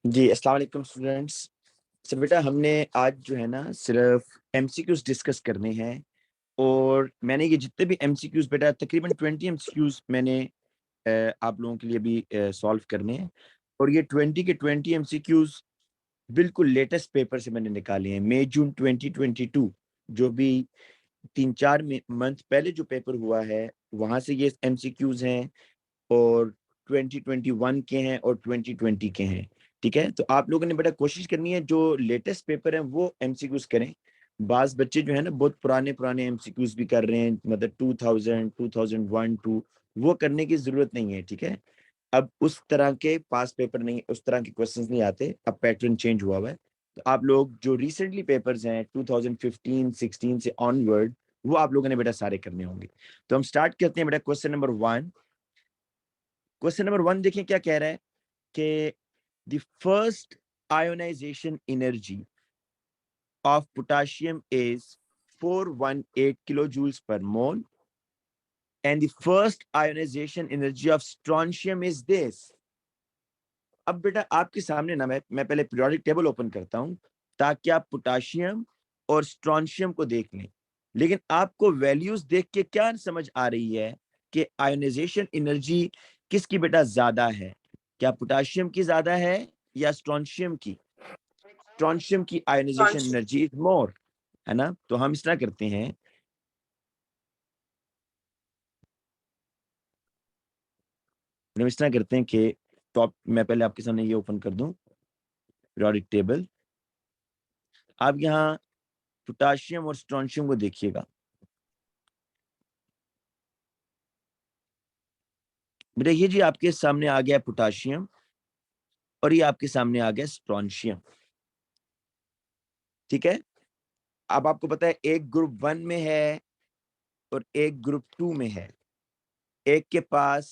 जी, अस्सलाम वालेकुम स्टूडेंट्स। तो बेटा हमने आज जो है ना सिर्फ एमसीक्यूज डिस्कस करने हैं और मैंने ये जितने भी एमसीक्यूज बेटा तकरीबन 20 एमसीक्यूज मैंने आप लोगों के लिए भी सॉल्व करने हैं और ये 20 के 20 एमसीक्यूज बिल्कुल लेटेस्ट पेपर से मैंने निकाले हैं। मई जून 2022 जो भी 3-4 मंथ पहले जो पेपर हुआ है वहां से ये एमसीक्यूज हैं और 2021 के हैं और 2020 के हैं। ठीक है, तो आप लोगों ने बेटा कोशिश करनी है जो लेटेस्ट पेपर है वो एमसीक्यूज करें। बाज बच्चे जो है ना बहुत पुराने पुराने एमसीक्यूज भी कर रहे हैं, मतलब 2000 2001 टू, वो करने की जरूरत नहीं है। ठीक है, अब उस तरह के पास पेपर नहीं, उस तरह के क्वेश्चंस नहीं आते, अब पैटर्न चेंज हुआ हुआ है। तो आप लोग जो रिसेंटली पेपर्स हैं 2015-16 से ऑनवर्ड, वो आप लोगों ने बेटा सारे करने होंगे। तो हम स्टार्ट करते हैं बेटा क्वेश्चन नंबर 1। क्वेश्चन नंबर 1 देखिए क्या कह रहा है कि the first ionisation energy of potassium is 418 kilojoules per mole and the first ionization energy of strontium is this। अब बेटा आपके सामने ना मैं पहले पीरियोडिक टेबल ओपन करता हूं ताकि आप पोटेशियम और स्ट्रॉन्शियम को देख लें, लेकिन आपको वैल्यूज देख के क्या समझ आ रही है कि आयोनाइजेशन एनर्जी किसकी बेटा ज्यादा है? क्या पोटेशियम की ज्यादा है या स्ट्रॉन्शियम की? स्ट्रॉन्शियम की आयोनाइजेशन एनर्जी इज मोर, है ना। तो हम इस तरह करते हैं, हम इस तरह करते हैं कि टॉप मैं पहले आपके सामने ये ओपन कर दूं पीरियोडिक टेबल। आप यहाँ पोटेशियम और स्ट्रॉन्शियम को देखिएगा। बेटा ये जी आपके सामने आ गया पोटेशियम और ये आपके सामने आ गया स्ट्रॉन्शियम। ठीक है, अब आपको पता है एक ग्रुप 1 में है और एक ग्रुप 2 में है। एक के पास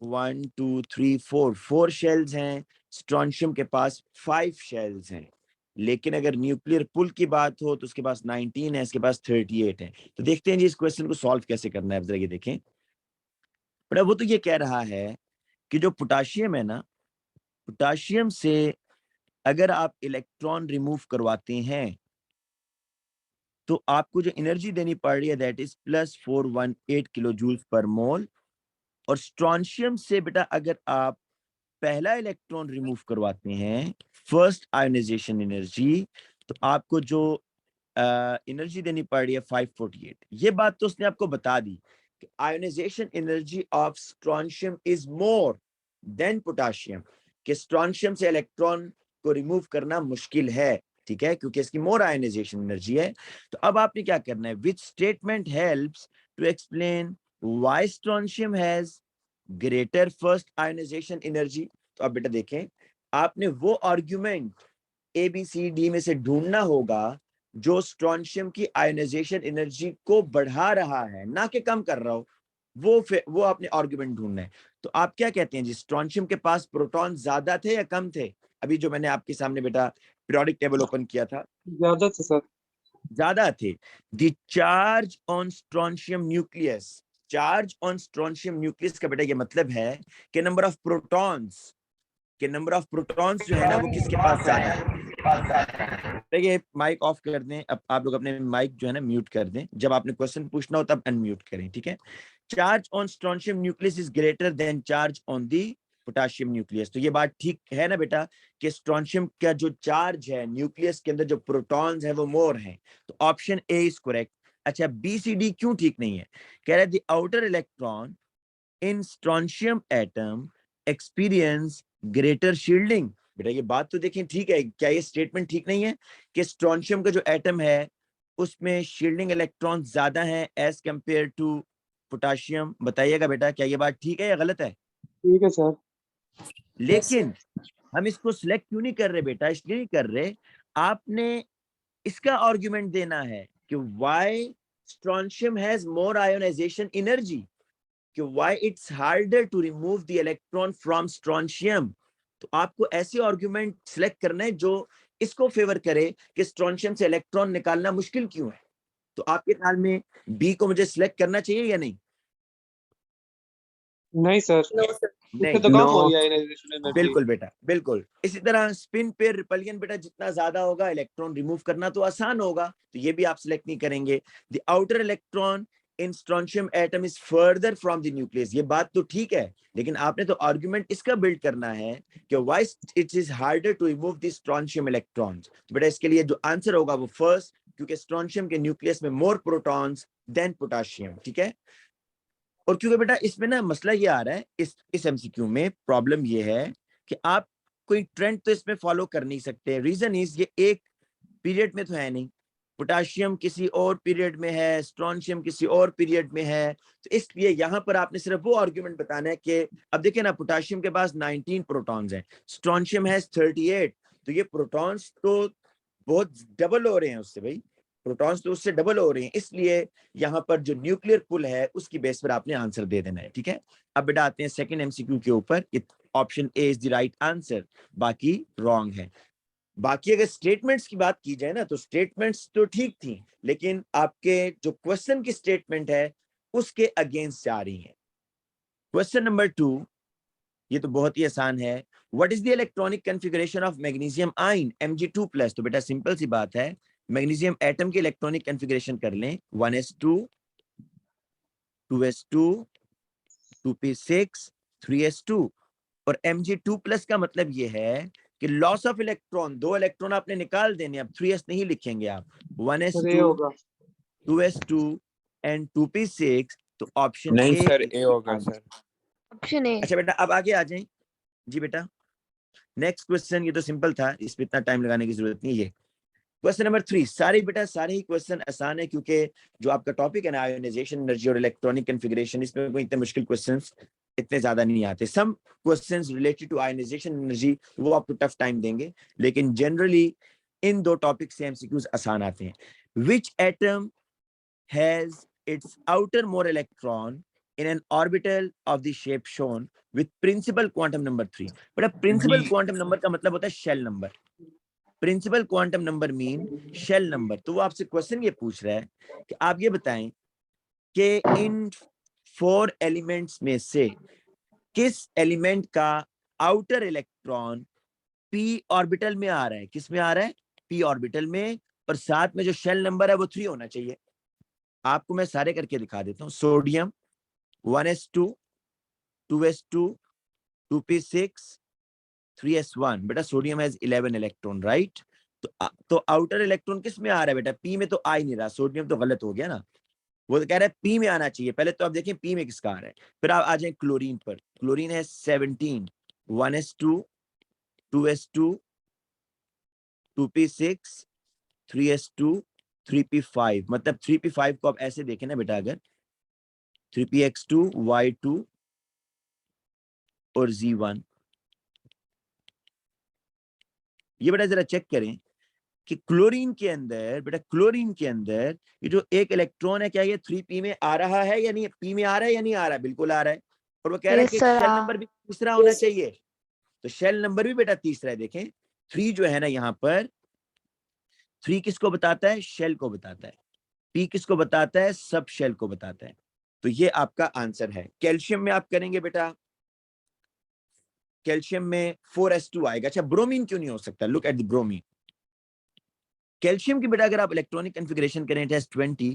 1 2 3 4 शेल्स हैं, स्ट्रॉन्शियम के पास 5 शेल्स हैं। लेकिन अगर न्यूक्लियर पुल की बात हो तो उसके पास 19 है, इसके पास 38 है। तो देखते हैं जी इस क्वेश्चन को सॉल्व कैसे करना है। जरा ये देखें बेटा, वो तो ये कह रहा है कि जो पोटेशियम है ना, पोटेशियम से अगर आप इलेक्ट्रॉन रिमूव करवाते हैं तो आपको जो एनर्जी देनी पड़ रही है दैट इज +418 kilojoules पर मोल। और स्ट्रॉन्शियम से बेटा अगर आप पहला इलेक्ट्रॉन रिमूव करवाते हैं, फर्स्ट आयोनाइजेशन एनर्जी, तो आपको जो एनर्जी देनी पड़ रही है 548। ये बात तो उसने आपको बता दी कि ionisation energy of strontium is more than potassium, कि स्ट्रॉन्शियम से इलेक्ट्रॉन को रिमूव करना मुश्किल है। ठीक है, क्योंकि इसकी मोर आयोनाइजेशन एनर्जी है। तो अब आपने क्या करना है, which statement helps to explain why strontium has greater first ionisation energy. तो अब बेटा देखें, आपने वो argument A B C D में से ढूंढना होगा जो स्ट्रॉन्शियम की आयोनाइजेशन एनर्जी को बढ़ा रहा है, ना कि कम कर रहा हो। वो आपने आर्ग्यूमेंट ढूंढना है। तो आप क्या कहते हैं जी, स्ट्रॉन्शियम के पास प्रोटॉन ज्यादा थे या कम थे? अभी जो मैंने आपके सामने बेटा पीरियोडिक टेबल ओपन किया था, ज्यादा थे सर। ज्यादा थे। The charge on strontium nucleus, charge on strontium nucleus का बेटा ये मतलब है कि नंबर ऑफ प्रोटॉन्स, के नंबर ऑफ प्रोटॉन्स जो है ना वो किसके पास ज्यादा है। देखिए माइक ऑफ कर दें, अब आप लोग अपने माइक जो है ना म्यूट कर दें, जब आपने क्वेश्चन पूछना हो तब अनम्यूट करें। ठीक है, charge on strontium nucleus is greater than charge on the potassium nucleus. तो ये बात ठीक है ना बेटा कि स्ट्रॉन्शियम का जो चार्ज है न्यूक्लियस के अंदर, जो प्रोटॉन्स है वो मोर हैं। तो ऑप्शन ए इज करेक्ट। अच्छा, बी सी डी क्यों ठीक नहीं है? कह रहा है the outer electron in strontium atom experience greater shielding. बेटा ये बात तो देखें ठीक है, क्या ये स्टेटमेंट ठीक नहीं है कि स्ट्रॉन्शियम का जो एटम है उसमें शील्डिंग इलेक्ट्रॉन ज्यादा हैं एज कंपेयर टू पोटेशियम? बताइएगा बेटा, क्या ये बात ठीक है या गलत है? ठीक है सर। लेकिन हम इसको सिलेक्ट क्यों नहीं कर रहे बेटा? इसलिए नहीं कर रहे, आपने इसका आर्गुमेंट देना है कि why strontium has more ionisation energy, कि why it's harder to remove the electron from strontium। तो आपको ऐसे आर्गुमेंट सिलेक्ट करना है जो इसको फेवर करे कि स्ट्रॉन्शियम से इलेक्ट्रॉन निकालना मुश्किल क्यों है। तो आपके ख्याल में बी को मुझे सिलेक्ट करना चाहिए या नहीं? नहीं सर, नो सर। इससे नहीं, तो कम हो नो, रही है आयनाइजेशन एनर्जी। बिल्कुल बेटा, बिल्कुल। इसी तरह स्पिन पे रिपलियन बेटा जितना ज्यादा होगा, इलेक्ट्रॉन रिमूव करना तो आसान होगा, तो ये भी आप सिलेक्ट नहीं करेंगे। The outer electron in strontium atom is further from the nucleus, ये बात तो ठीक है, लेकिन आपने तो आर्गुमेंट इसका बिल्ड करना है कि why it is harder to remove the strontium electrons. तो बेटा इसके लिए जो आंसर होगा वो फर्स्ट, क्योंकि स्ट्रोंशियम के न्यूक्लियस में मोर प्रोटॉन्स देन पोटेशियम, ठीक है। और क्योंकि बेटा इसमें ना मसला ये आ रहा है, इस एमसीक्यू में प्रॉब्लम ये है कि आप कोई ट्रेंड तो इसमें फॉलो कर नहीं सकते। रीजन इज ये एक पीरियड में तो है नहीं, पोटाशियम किसी और पीरियड में है, स्ट्रोंशियम किसी और पीरियड में है, तो इसलिए यहां पर आपने सिर्फ वो आर्गुमेंट बताना है कि अब देखिए ना, पोटाशियम के पास 19 प्रोटॉन्स हैं, स्ट्रोंशियम है 38, तो ये प्रोटॉन्स तो बहुत डबल हो रहे हैं उससे भाई, प्रोटॉन्स तो उससे डबल हो रहे हैं, इसलिए यहाँ पर जो न्यूक्लियर पुल है उसकी बेस पर आपने आंसर दे देना है, ठीक है। अब बेटा आते हैं सेकंड एमसीक्यू के ऊपर। Option A is the right answer, बाकी रॉन्ग है। बाकी अगर स्टेटमेंट्स की बात की जाए ना, तो स्टेटमेंट्स तो ठीक थी, लेकिन आपके जो क्वेश्चन की स्टेटमेंट है उसके अगेंस्ट जा रही है। क्वेश्चन नंबर 2, ये तो बहुत ही आसान है। What is the electronic configuration of magnesium ion Mg2+? तो बेटा सिंपल सी बात है, मैग्नीशियम एटम की इलेक्ट्रॉनिक कॉन्फ़िगरेशन कर लें, 1s2 2s2 2p6 3s2। और Mg2+ का मतलब ये है कि लॉस ऑफ इलेक्ट्रॉन, 2 इलेक्ट्रॉन आपने निकाल देने, अब 3s नहीं लिखेंगे आप, सर ये 1s2 होगा। 2s2 and 2p6। तो ऑप्शन नहीं ए सर, इज ए होगा सर। Option A. अच्छा बेटा अब आगे आ जाएं। जी बेटा नेक्स्ट क्वेश्चन, ये तो सिंपल था, इस पे इतना टाइम लगाने की जरूरत नहीं है। क्वेश्चन नंबर 3, सारे बेटा सारे ही क्वेश्चन आसान है, क्योंकि जो आपका टॉपिक है ना आयोनाइजेशन एनर्जी और इलेक्ट्रॉनिक कॉन्फ़िगरेशन, इसमें कोई इतने मुश्किल क्वेश्चंस इतने ज्यादा नहीं आते। Some questions related to ionisation energy वो आपको टफ टाइम देंगे, लेकिन जनरली इन दो टॉपिक से एमसीक्यूज आसान आते हैं। Which atom has its outer more electron in an orbital of the shape shown with principal quantum number 3? बेटा प्रिंसिपल क्वांटम नंबर का मतलब होता है shell number, principal quantum number mean shell number. तो वो आपसे क्वेश्चन ये पूछ रहा है कि आप ये बताएं कि इन 4 एलिमेंट्स में से किस एलिमेंट का आउटर इलेक्ट्रॉन p ऑर्बिटल में आ रहा है, किस में आ रहा है, p ऑर्बिटल में, और साथ में जो शेल नंबर है वो 3 होना चाहिए। आपको मैं सारे करके दिखा देता हूं। Sodium 1s2 2s2 2p6 3s1। बेटा सोडियम हैज 11 इलेक्ट्रॉन, राइट। तो आउटर इलेक्ट्रॉन किस में आ रहा है बेटा, पी में तो आ ही नहीं रहा, सोडियम तो गलत हो गया ना, वो तो कह रहा है पी में आना चाहिए। पहले तो आप देखें पी में किसका आ रहा है, फिर आप आ जाए क्लोरीन पर। क्लोरीन है 17 1s2 2s2 2p6 3s2 3p5। मतलब 3p5 को आप ऐसे देखें ना बेटा, अगर 3px2 y2 और z1, ये बेटा जरा चेक करें कि क्लोरीन के अंदर, बेटा क्लोरीन के अंदर ये जो एक इलेक्ट्रॉन है, क्या ये 3p में आ रहा है या नहीं, p में आ रहा है या नहीं आ रहा है, बिल्कुल आ रहा है। और वो कह रहा है कि एक शेल नंबर भी तीसरा होना चाहिए, तो शेल नंबर भी बेटा तीसरा है। देखें 3 जो है ना यहाँ पर, 3 किसको बताता है, शेल को बताता है, p किसको बताता है, सब शेल को बताता है। तो ये आपका आंसर है। कैल्शियम में आप करेंगे बेटा, कैल्शियम में 4s2 आएगा। अच्छा ब्रोमीन क्यों नहीं हो सकता, look at the bromine. Calcium की बेटा अगर आप इलेक्ट्रॉनिक कॉन्फ़िगरेशन करें टेस्ट 20,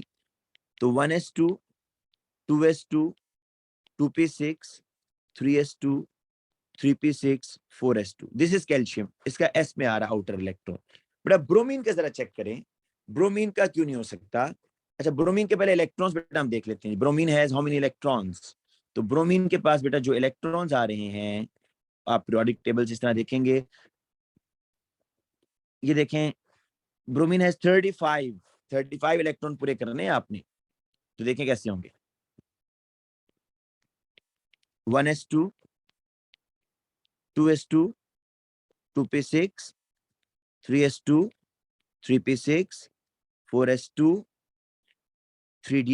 तो 1s2 2s2 2p6 3s2 3p6 4s2, this is calcium, इसका s में आ रहा आउटर इलेक्ट्रॉन। बेटा ब्रोमीन का जरा चेक करें, ब्रोमीन का क्यों नहीं हो सकता। अच्छा ब्रोमीन के पहले इलेक्ट्रॉन्स बेटा हम देख लेते हैं। Bromine has how many electrons, तो ब्रोमीन के पास बेटा जो इलेक्ट्रॉन्स आ रहे हैं, आप पीरियोडिक टेबल्स इस तरह देखेंगे, ये देखें ब्रोमीन हैज 35 इलेक्ट्रॉन पूरे करने हैं आपने, तो देखें कैसे होंगे। 1s2 2s2 2p6 3s2 3p6 4s2 3d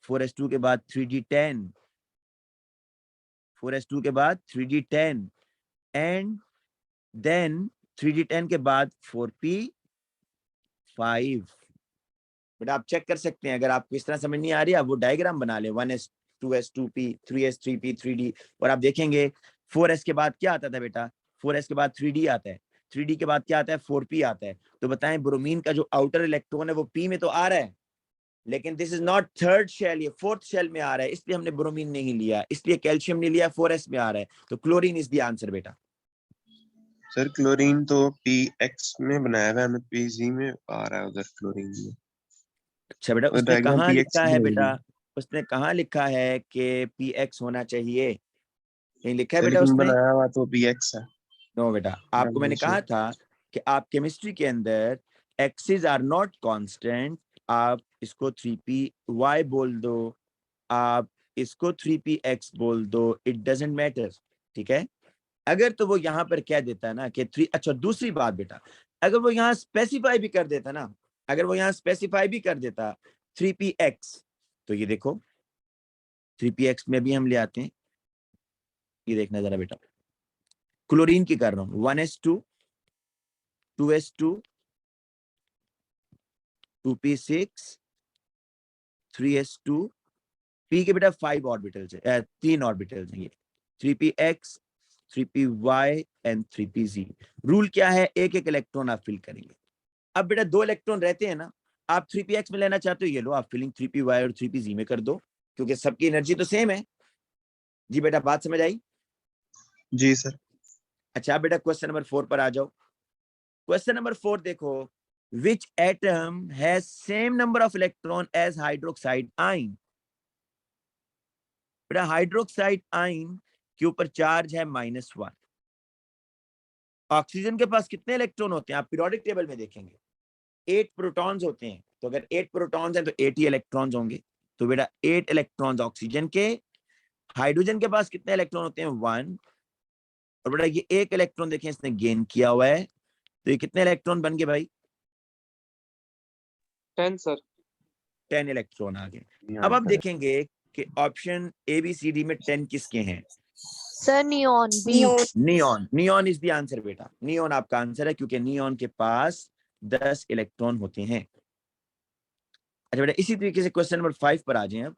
4s2 के बाद 3d10 4s2 के बाद 3d10 एंड देन 3d10 के बाद 4p5। बेटा आप चेक कर सकते हैं, अगर आपको इस तरह समझ नहीं आ रही, आप वो डायग्राम बना ले, 1s 2s2p, 3s3p, 3d, और आप देखेंगे 4s के बाद क्या आता था बेटा, 4s के बाद 3d आता है, 3d के बाद क्या आता है, 4p आता है। तो बताएं ब्रोमीन का जो आउटर इलेक्ट्रॉन है वो p में तो आ रहा है, लेकिन this is not third shell, ये फोर्थ शेल में आ रहा है, इसलिए हमने ब्रोमीन नहीं लिया, इसलिए कैल्शियम नहीं लिया, 4s में आ रहा है। तो क्लोरीन इज द आंसर बेटा। सर क्लोरीन तो पीएक्स में बनाया हुआ है, हमें पीजी में आ रहा है उधर क्लोरीन में। अच्छा बेटा, और उसने डायग्राम कहाँ पीएक्स लिखा की है है बेटा, ये। उसने कहाँ लिखा है कि px होना चाहिए, कहीं लिखा है सर बेटा लेकिन उसने? बनाया हुआ तो पीएक्स है। नो बेटा, आपको मैंने कहा था कि आप केमिस्ट्री के अंदर एक्सिस आर नॉट कांस्टेंट, आप इसको 3p y बोल दो, आप इसको 3px बोल दो, इट डजेंट मैटर, ठीक है। अगर तो वो यहाँ पर कह देता ना कि 3, अच्छा दूसरी बात बेटा, अगर वो यहाँ स्पेसिफाई भी कर देता ना, अगर वो यहाँ स्पेसिफाई भी कर देता 3px, तो ये देखो 3px में भी हम ले आते हैं, ये देखना जरा बेटा, क्लोरीन की कर रहा हूँ, 1s2, 2s2, 2p6, 3s2, p के बेटा 5 ऑर्बिटल्स है, 3 ऑर्बिटल्स हैं ये, 3px, 3py and 3pz। Rule क्या है, एक एक इलेक्ट्रॉन आप फिल करेंगे। अब बेटा 2 इलेक्ट्रॉन रहते हैं ना, आप 3px में लेना चाहते हो, ये लो आप फिलिंग 3py और 3pz में कर दो, क्योंकि सबकी एनर्जी तो सेम है। जी बेटा, बात समझ आई? जी सर। अच्छा बेटा, क्वेश्चन नंबर 4 पर आ जाओ। क्वेश्चन नंबर 4 देखो, which atom has same number of electron as hydroxide ion? बेटा हाइड्रोक्साइड आयन के ऊपर चार्ज है -1। ऑक्सीजन के पास कितने इलेक्ट्रॉन होते हैं, आप पीरियोडिक टेबल में देखेंगे 8 प्रोटॉन्स होते हैं, तो अगर 8 प्रोटॉन्स हैं तो 8 ही इलेक्ट्रॉन्स होंगे। तो बेटा 8 इलेक्ट्रॉन्स ऑक्सीजन के, हाइड्रोजन के पास कितने इलेक्ट्रॉन होते हैं, 1, और बेटा ये एक इलेक्ट्रॉन देखें इसने गेन किया हुआ है, तो ये कितने इलेक्ट्रॉन बन गए भाई, 10 सर। 10 इलेक्ट्रॉन आ गए। अब आप देखेंगे कि option A B C D में 10 किसके हैं? Sir neon B. Neon, neon is the answer बेटा, नियॉन आपका आंसर है, क्योंकि नियॉन के पास 10 इलेक्ट्रॉन होते हैं। अच्छा बेटा, इसी तरीके से क्वेश्चन नंबर 5 पर आ जाएं अब।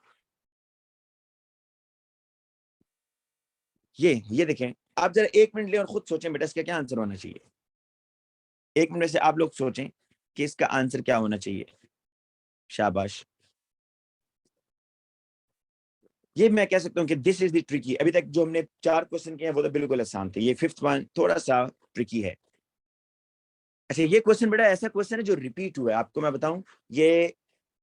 ये देखें, आप जरा 1 मिनट ले और खुद सोचें बेटा इसका क्या आंसर होना चाहिए। 1 मिनट में से आप लोग सोचें कि इसका आंसर क्या होना चाहिए। शाबाश। ये मैं कह सकता हूं कि दिस इज द ट्रिकी। अभी तक जो हमने 4 क्वेश्चन किए हैं वो तो बिल्कुल आसान थे, ये 5th वन थोड़ा सा ट्रिकी है। अच्छा, ये क्वेश्चन बेटा ऐसा क्वेश्चन है जो रिपीट हुआ है, आपको मैं बताऊं, ये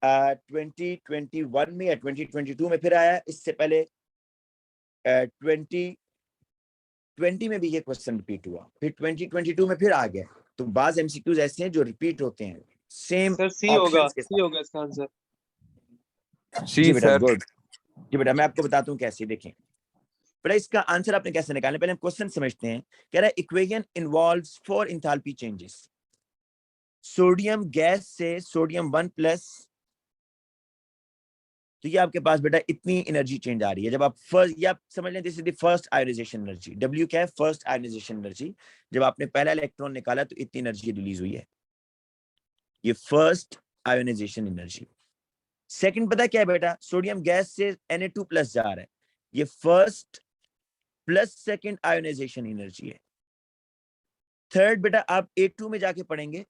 2021 में या 2022 में फिर आया, इससे पहले 2020 में भी ये क्वेश्चन रिपीट हुआ, फिर 2022 में फिर आ गया। तो बाज एमसीक्यूज ऐसे हैं जो रिपीट होते हैं सेम सर सी होगा, ऑप्शंस के सी साथ। होगा इसका आंसर। जी बेटा गुड। जी बेटा, मैं आपको बताता हूँ कैसे, देखें बेटा इसका आंसर आपने कैसे निकालना, पहले हम क्वेश्चन समझते हैं। कह रहा है equation involves 4 enthalpy changes. Sodium gas से सोडियम 1+, तो ये आपके पास बेटा इतनी एनर्जी चेंज आ रही है। जब आप फर्स्ट, ये आप समझ लें this is the first ionisation energy, W क्या है, फर्स्ट आयोनाइजेशन एनर्जी। जब आपने पहला इलेक्ट्रॉन निकाला तो इतनी एनर्जी रिलीज हुई है, ये फर्स्ट आयोनाइजेशन एनर्जी। सेकंड पता क्या है बेटा, सोडियम गैस से Na2+ जा रहा है, ये first plus second ionisation energy है। थर्ड बेटा आप A2 में जाके पढ़ेंगे,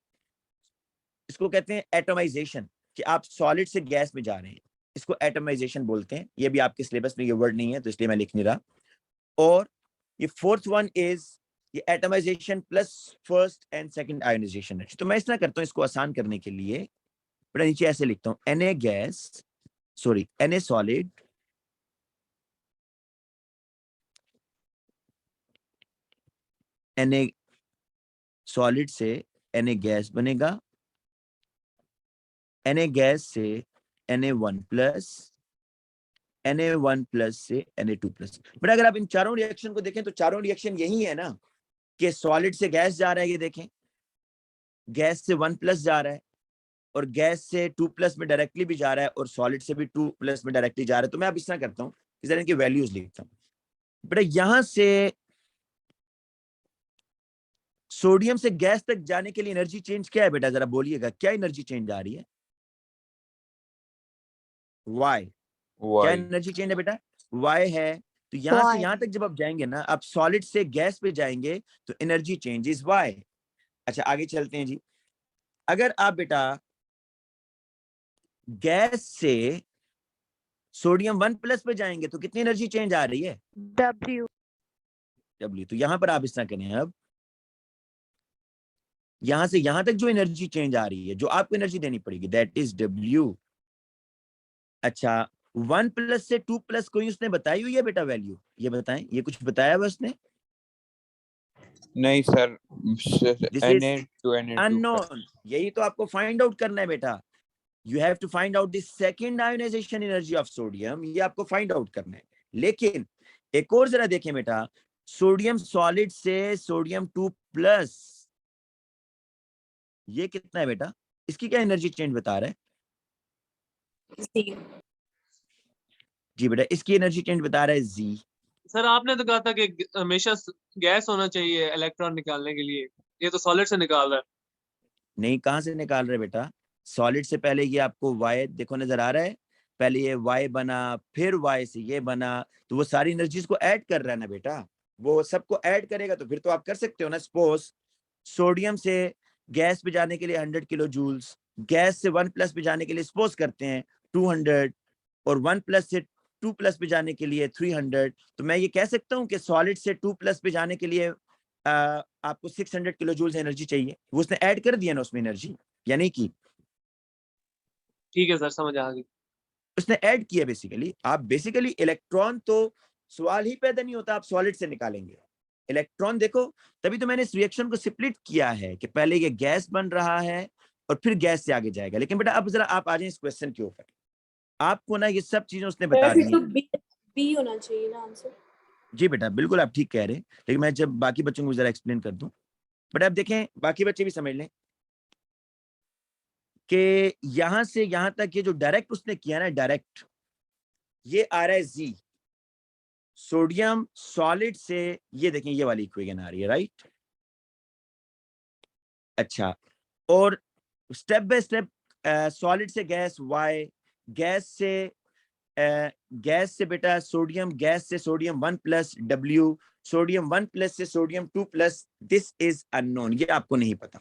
इसको कहते हैं एटमाइजेशन, कि आप सॉलिड से गैस में जा रहे हैं, इसको एटमाइजेशन बोलते हैं। ये भी आपके सिलेबस में ये वर्ड नहीं है तो इसलिए मैं लिख नहीं रहा। और ये फोर्थ वन इज ये atomisation plus first and second ionisation. तो मैं इस तरह करता हूँ इसको आसान करने के लिए, बेटा नीचे ऐसे लिखता हूँ, Na gas, sorry Na solid, Na solid से Na गैस बनेगा, Na गैस से Na1+, Na1+ से Na2+। बट अगर आप इन चारों रिएक्शन को देखें तो चारों रिएक्शन यही है ना, कि सॉलिड से गैस जा रहा है, ये देखें गैस से 1+ जा रहा है, और गैस से 2+ में डायरेक्टली भी जा रहा है, और सॉलिड से भी 2+ में डायरेक्टली जा रहा है। तो मैं अब इस तरह करता हूँ, इस तरह इनकी वैल्यूज लिखता हूँ। बेटा यहां से सोडियम से गैस तक जाने के लिए एनर्जी चेंज क्या है बेटा, जरा बोलिएगा क्या एनर्जी चेंज आ रही है? Y। क्या Y. एनर्जी चेंज है बेटा? y है। तो यहाँ से Y. यहाँ तक जब आप जाएंगे ना, आप सॉलिड से गैस पे जाएंगे तो एनर्जी चेंज इज y। अच्छा आगे चलते हैं जी। अगर आप बेटा गैस से सोडियम 1+ पे जाएंगे तो कितनी एनर्जी चेंज आ रही है? W. W। तो यहां पर आप इस तरह करें, अब यहां से यहां तक जो एनर्जी चेंज आ रही है, जो आपको एनर्जी देनी पड़ेगी, दैट इज W। अच्छा 1+ से 2+ कोई उसने बताई हुई है बेटा वैल्यू? ये बताएं, ये कुछ बताया हुआ उसने? नहीं sir, this is Na2Na2 unknown. यही तो आपको फाइंड आउट करना है बेटा। You have to find out the second ionisation energy of sodium, ये आपको फाइंड आउट करना है। लेकिन एक और जरा देखें बेटा, सोडियम सॉलिड से सोडियम 2+, ये कितना है बेटा? इसकी क्या एनर्जी चेंज बता रहा है? जी बेटा, इसकी एनर्जी चेंज बता रहा है Z। सर आपने तो कहा था कि हमेशा गैस होना चाहिए इलेक्ट्रॉन निकालने के लिए, ये तो सॉलिड से निकाल रहा है। नहीं, कहां से निकाल रहे बेटा? सॉलिड से पहले ये आपको Y देखो नजर आ रहा है, पहले ये Y बना, फिर Y से ये बना, तो वो सारी एनर्जीज को ऐड कर रहा है ना बेटा। वो सबको ऐड करेगा तो फिर तो आप कर सकते हो ना। सपोज सोडियम से गैस पे जाने के लिए 100 किलो जूल्स, गैस से 1+ पे जाने के लिए सपोज करते हैं 200, और 1+ से 2+ पे जाने के लिए 300। तो मैं ये कह सकता हूँ कि सॉलिड से 2+ पे जाने के लिए आपको 600 किलो जूल्स एनर्जी चाहिए। वो उसने ऐड कर दिया ना उसमें एनर्जी, यानी कि ठीक है सर, समझ आ गई। उसने ऐड किया बेसिकली। आप बेसिकली इलेक्ट्रॉन तो सवाल ही पैदा नहीं होता, आप सॉलिड से निकालेंगे इलेक्ट्रॉन। देखो तभी तो मैंने इस रिएक्शन को स्प्लिट किया है कि पहले ये गैस बन रहा है और फिर गैस से आगे जाएगा। लेकिन बेटा अब जरा आप आ जाए इस क्वेश्चन के ऊपर। आपको ना ये सब चीजें उसने बता दी तो हैं। बी होना चाहिए ना आंसर। जी बेटा बिल्कुल आप ठीक कह रहे हैं, लेकिन मैं जब बाकी बच्चों को जरा एक्सप्लेन कर दूं। बट अब देखें बाकी बच्चे भी समझ लें कि यहां से यहां तक ये जो डायरेक्ट उसने किया ना, डायरेक्ट ये आ रहा है Z। सोडियम सॉलिड से ये देखें ये वाली इक्वेशन आ रही है, राइट? अच्छा, और स्टेप बाय स्टेप सॉलिड से गैस Y, गैस से बेटा सोडियम, गैस से सोडियम 1+ W, सोडियम 1+ से सोडियम 2+, दिस इज अननोन, ये आपको नहीं पता।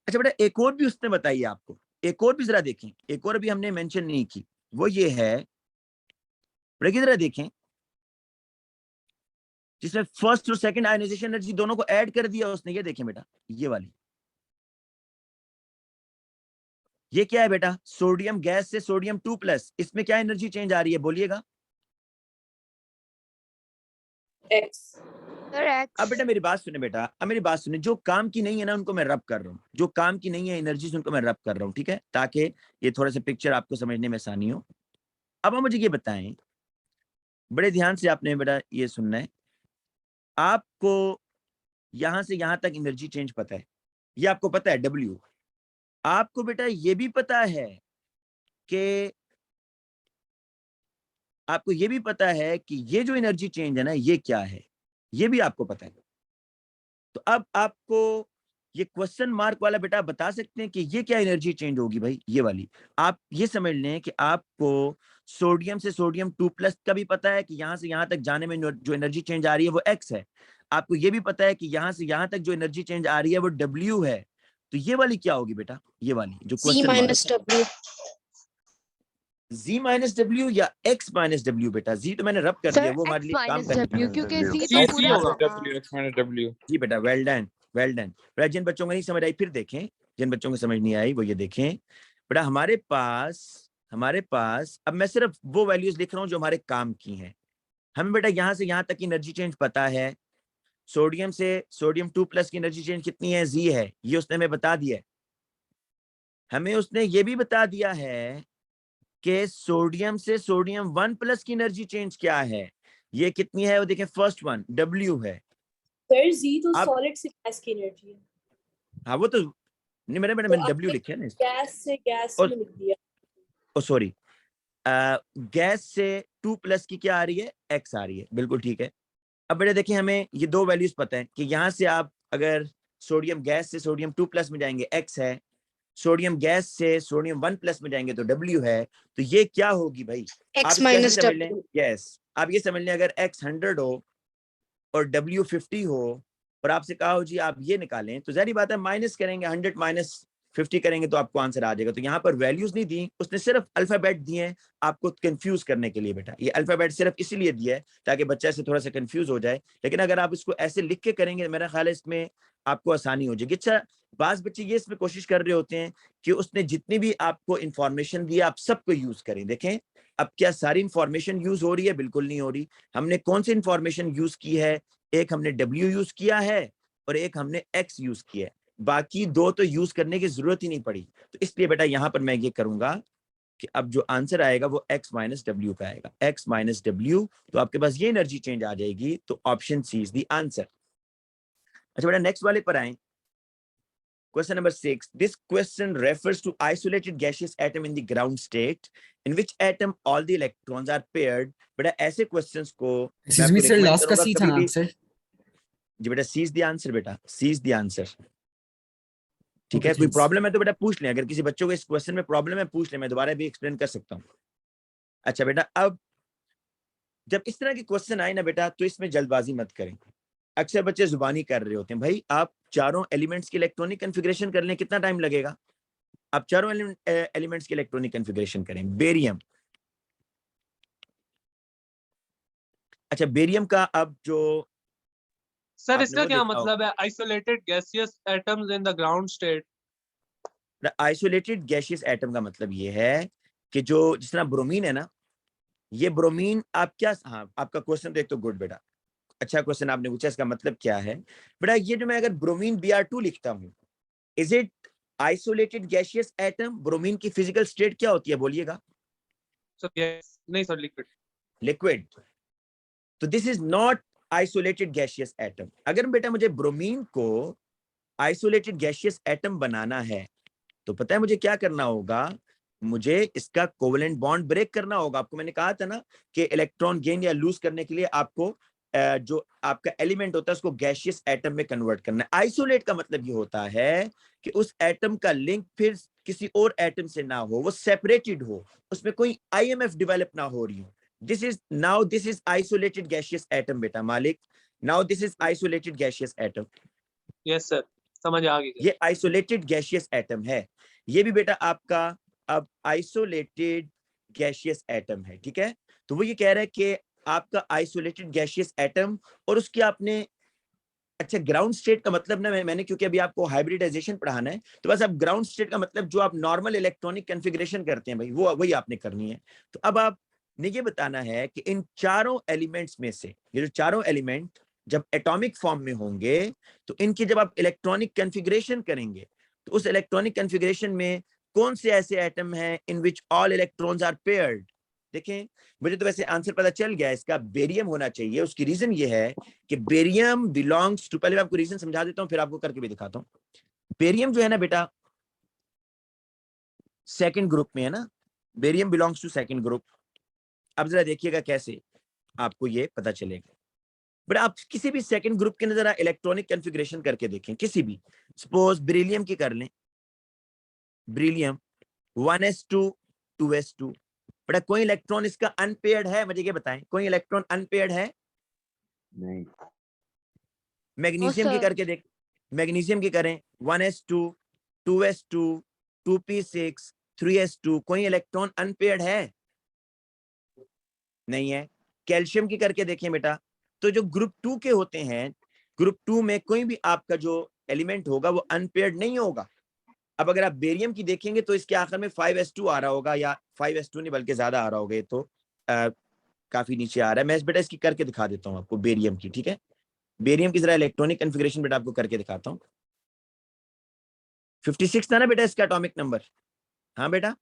अच्छा बेटा एक और भी उसने बताई आपको, एक और भी जरा देखें, एक और भी हमने मेंशन नहीं की, वो ये है बेटा जरा देखें, जिसमें फर्स्ट और सेकंड आयोनाइजेशन एनर्जी दोनों को ऐड कर दिया उसने। ये देखें बेटा ये वाली, ये क्या है बेटा? सोडियम गैस से सोडियम 2+, इसमें क्या एनर्जी चेंज आ रही है बोलिएगा? एक्स। Sir, अब बेटा X. मेरी बात सुने बेटा, अब मेरी बात सुने, जो काम की नहीं है ना उनको मैं रब कर रहा हूँ, जो काम की नहीं है एनर्जी उनको मैं रब कर रहा हूँ, ठीक है? ताकि ये थोड़ा सा पिक्चर आपको समझने में आसानी हो। अब आप मुझे ये बताएं, बड़े ध्यान से आपने बेटा ये सुनना है। आपको यहां से यहां तक एनर्जी चेंज पता है, ये आपको पता है W। आपको बेटा ये भी पता है कि आपको ये भी पता है कि ये जो एनर्जी चेंज है ना ये क्या है, ये भी आपको पता है। तो अब आपको ये क्वेश्चन मार्क वाला बेटा बता सकते हैं कि ये क्या एनर्जी चेंज होगी भाई? ये वाली। आप ये समझ लें कि आपको सोडियम से सोडियम 2+ का भी पता है कि यहां से यहां तक जाने में जो एनर्जी चेंज आ रही है वो X है। आपको ये भी पता है कि यहां से यहां तक जो एनर्जी चेंज आ रही है वो W है। तो ये वाली क्या होगी बेटा? ये वाली जो सी क्वेश्चन माइनस डब्ल्यू। Z-W या X-W बेटा? Z तो मैंने रब कर दिया, Sir, वो हमारे X लिए काम minus करने W वाला क्योंकि W. Z सी तो सी पूरा होगा। था ना। W. जी बेटा वेल डन, वेल डन बेटा। जिन बच्चों को नहीं समझ आई फिर देखें, जिन बच्चों को समझ नहीं आई वो ये देखें बेटा। हमारे पास अब मैं सिर्फ वो वैल्यूज लिख रहा हूं जो हमारे काम की हैं। हमें बेटा यहां से यहां तक की एनर्जी चेंज पता है। सोडियम से सोडियम 2+ की एनर्जी चेंज कितनी है? Z है, ये उसने हमें बता दिया है। हमें उसने ये भी बता दिया है कि सोडियम से सोडियम 1+ की एनर्जी चेंज क्या है, ये कितनी है? वो देखें फर्स्ट वन W है। सर जी तो अब सॉलिड से गैस की एनर्जी है। हाँ वो तो नहीं, मैंने तो W आपने लिखा है ना। गैस से गैस और में लिख दिया। सॉरी, गैस से 2+ की क्या आ रही है? X आ रही है, बिल्कुल ठीक है। अब बेटा देखिए हमें ये दो वैल्यूज पता है कि यहाँ से आप अगर सोडियम गैस से सोडियम 2+ में जाएंगे X है, सोडियम गैस से सोडियम 1+ में जाएंगे तो W है, तो ये क्या होगी भाई? आप X इसको ऐसे minus समझ लें, W. यस, आप ये समझ लें अगर X 100 हो और W 50 हो और आपसे कहा हो जी आप ये निकालें, तो जाहिर बात है माइनस करेंगे, 100 माइनस 50 करेंगे तो आपको आंसर आ जाएगा। तो यहाँ पर वैल्यूज नहीं दी, उसने सिर्फ अल्फाबेट दिए हैं आपको कंफ्यूज करने के लिए। बेटा ये अल्फाबेट सिर्फ इसीलिए दिया है ताकि बच्चा से थोड़ा सा कंफ्यूज हो जाए, लेकिन अगर आप इसको ऐसे लिख के करेंगे मेरा ख्याल है इसमें आपको आसानी हो जाएगी। अच्छा, बाज बच्चे ये इसमें कोशिश कर रहे होते हैं कि उसने जितनी भी आपको इंफॉर्मेशन दी आप सबको यूज करें। देखें अब क्या सारी इंफॉर्मेशन यूज हो रही है? बिल्कुल नहीं हो रही। हमने कौन सी इंफॉर्मेशन यूज की है? एक हमने W यूज किया है और एक हमने X यूज किया है, बाकी दो तो यूज करने की जरूरत ही नहीं पड़ी। तो इसलिए बेटा यहां पर मैं ये करूंगा कि अब जो आंसर आएगा वो X माइनस W का आएगा, X माइनस W। तो आपके पास ये एनर्जी चेंज आ जाएगी, तो option C is the answer. अच्छा बेटा नेक्स्ट वाले पर आए, question number 6। This question refers to isolated gaseous atom in the ground state in which atom all the electrons are paired. बेटा ऐसे क्वेश्चंस को मैं एक्सक्यूज आपको मी सर, रिकमेंड लास्ट का करूंगा सी था कभी ना भी। आंसर? जी बेटा सी इज द आंसर, बेटा सी इज द आंसर। ठीक ओके है, कोई थैंक्स। प्रॉब्लम है तो बेटा पूछ लें, अगर किसी बच्चों को इस क्वेश्चन में प्रॉब्लम है पूछ लें, मैं दोबारा भी एक्सप्लेन कर सकता हूँ। अच्छा बेटा, अब जब इस तरह के क्वेश्चन आए ना बेटा, तो इसमें जल्दबाजी मत करें। अक्सर बच्चे जुबानी कर रहे होते हैं, भाई आप चारों एलिमेंट्स की इलेक्ट्रॉनिक कन्फिग्रेशन कर लें, कितना टाइम लगेगा? आप चारों एलिमेंट्स की इलेक्ट्रॉनिक कन्फिग्रेशन करें। बेरियम, अच्छा बेरियम का अब जो सर आपने इसका वो क्या देखा हो, मतलब है? Isolated gaseous atoms in the ground state. Isolated gaseous atom का मतलब ये है कि जो जिस तरह ब्रोमीन है ना, ये ब्रोमीन आप क्या, हाँ आपका क्वेश्चन तो एक तो गुड बेटा, अच्छा क्वेश्चन आपने पूछा, इसका मतलब क्या है बेटा? ये जो मैं अगर ब्रोमीन Br2 लिखता हूं, is it isolated gaseous atom? Bromine की फिजिकल स्टेट क्या होती है बोलिएगा? सर गैस नहीं सर, लिक्विड। लिक्विड। तो this is not isolated gaseous atom. अगर बेटा मुझे ब्रोमीन को आइसोलेटेड गैसियस एटम बनाना है तो पता है मुझे क्या करना होगा? मुझे इसका कोवेलेंट बॉन्ड ब्रेक करना होगा। आपको मैंने कहा था ना कि इलेक्ट्रॉन गेन या लूज करने के लिए आपको जो आपका एलिमेंट होता है उसको गैसियस एटम में कन्वर्ट करना है। आइसोलेट का मतलब ये होता है कि उस एटम का लिंक फिर किसी और एटम से ना हो, वो सेपरेटेड हो, उसमें कोई IMF डेवलप ना हो रही हो। This is isolated gaseous atom बेटा मालिक। Now this is isolated gaseous atom. Yes sir, समझ आ गई। ये आइसोलेटेड गैसियस एटम है। ये भी बेटा आपका अब आइसोलेटेड गैसियस एटम है। ठीक है, तो वो ये कह रहा है कि आपका आइसोलेटेड गैसियस एटम और उसकी आपने, अच्छा ग्राउंड स्टेट का मतलब ना, मैंने क्योंकि अभी आपको हाइब्रिडाइजेशन पढ़ाना है तो बस अब ग्राउंड स्टेट का मतलब जो आप नॉर्मल इलेक्ट्रॉनिक कन्फिग्रेशन करते हैं भाई, वो वही आपने करनी है। तो अब आपने ये बताना है कि इन चारों एलिमेंट्स में से ये जो चारों एलिमेंट जब एटॉमिक फॉर्म में होंगे तो इनकी जब आप इलेक्ट्रॉनिक कन्फिग्रेशन करेंगे तो उस इलेक्ट्रॉनिक कन्फिग्रेशन में कौन से ऐसे एटम हैं in which all electrons are paired? देखें, मुझे तो वैसे आंसर पता चल गया, इसका बेरियम होना चाहिए। उसकी रीजन ये है कि बेरियम बिलोंग्स टू, पहले मैं आपको रीजन समझा देता हूं फिर आपको करके भी दिखाता हूं। बेरियम जो है ना बेटा सेकंड ग्रुप में है ना, barium belongs to second group. अब जरा देखिएगा कैसे आपको ये पता चलेगा। बट आप किसी भी सेकंड ग्रुप के जरा इलेक्ट्रॉनिक कन्फिग्रेशन करके देखें, किसी भी, सपोज बेरिलियम की कर लें, बेरिलियम 1s2 2s2। बेटा कोई इलेक्ट्रॉन इसका अनपेयर्ड है? मुझे ये बताएं, कोई इलेक्ट्रॉन अनपेयर्ड है? नहीं। मैग्नीशियम की sir. करके देख, मैग्नीशियम की करें 1s2 2s2 2p6 3s2, कोई इलेक्ट्रॉन अनपेयर्ड है? नहीं है। कैल्शियम की करके देखें बेटा, तो जो ग्रुप 2 के होते हैं, ग्रुप 2 में कोई भी आपका जो एलिमेंट होगा वो अनपेयर्ड नहीं होगा। अब अगर आप बेरियम की देखेंगे तो इसके आखिर में 5s2 आ रहा होगा, या 5s2 नहीं बल्कि ज्यादा आ रहा होगा, ये तो काफी नीचे आ रहा है। मैं बेटा इसकी करके दिखा देता हूँ आपको बेरियम की। ठीक है, बेरियम की जरा इलेक्ट्रॉनिक कन्फिग्रेशन बेटा आपको करके दिखाता हूँ। 56 था ना बेटा इसका एटॉमिक नंबर? हाँ बेटा,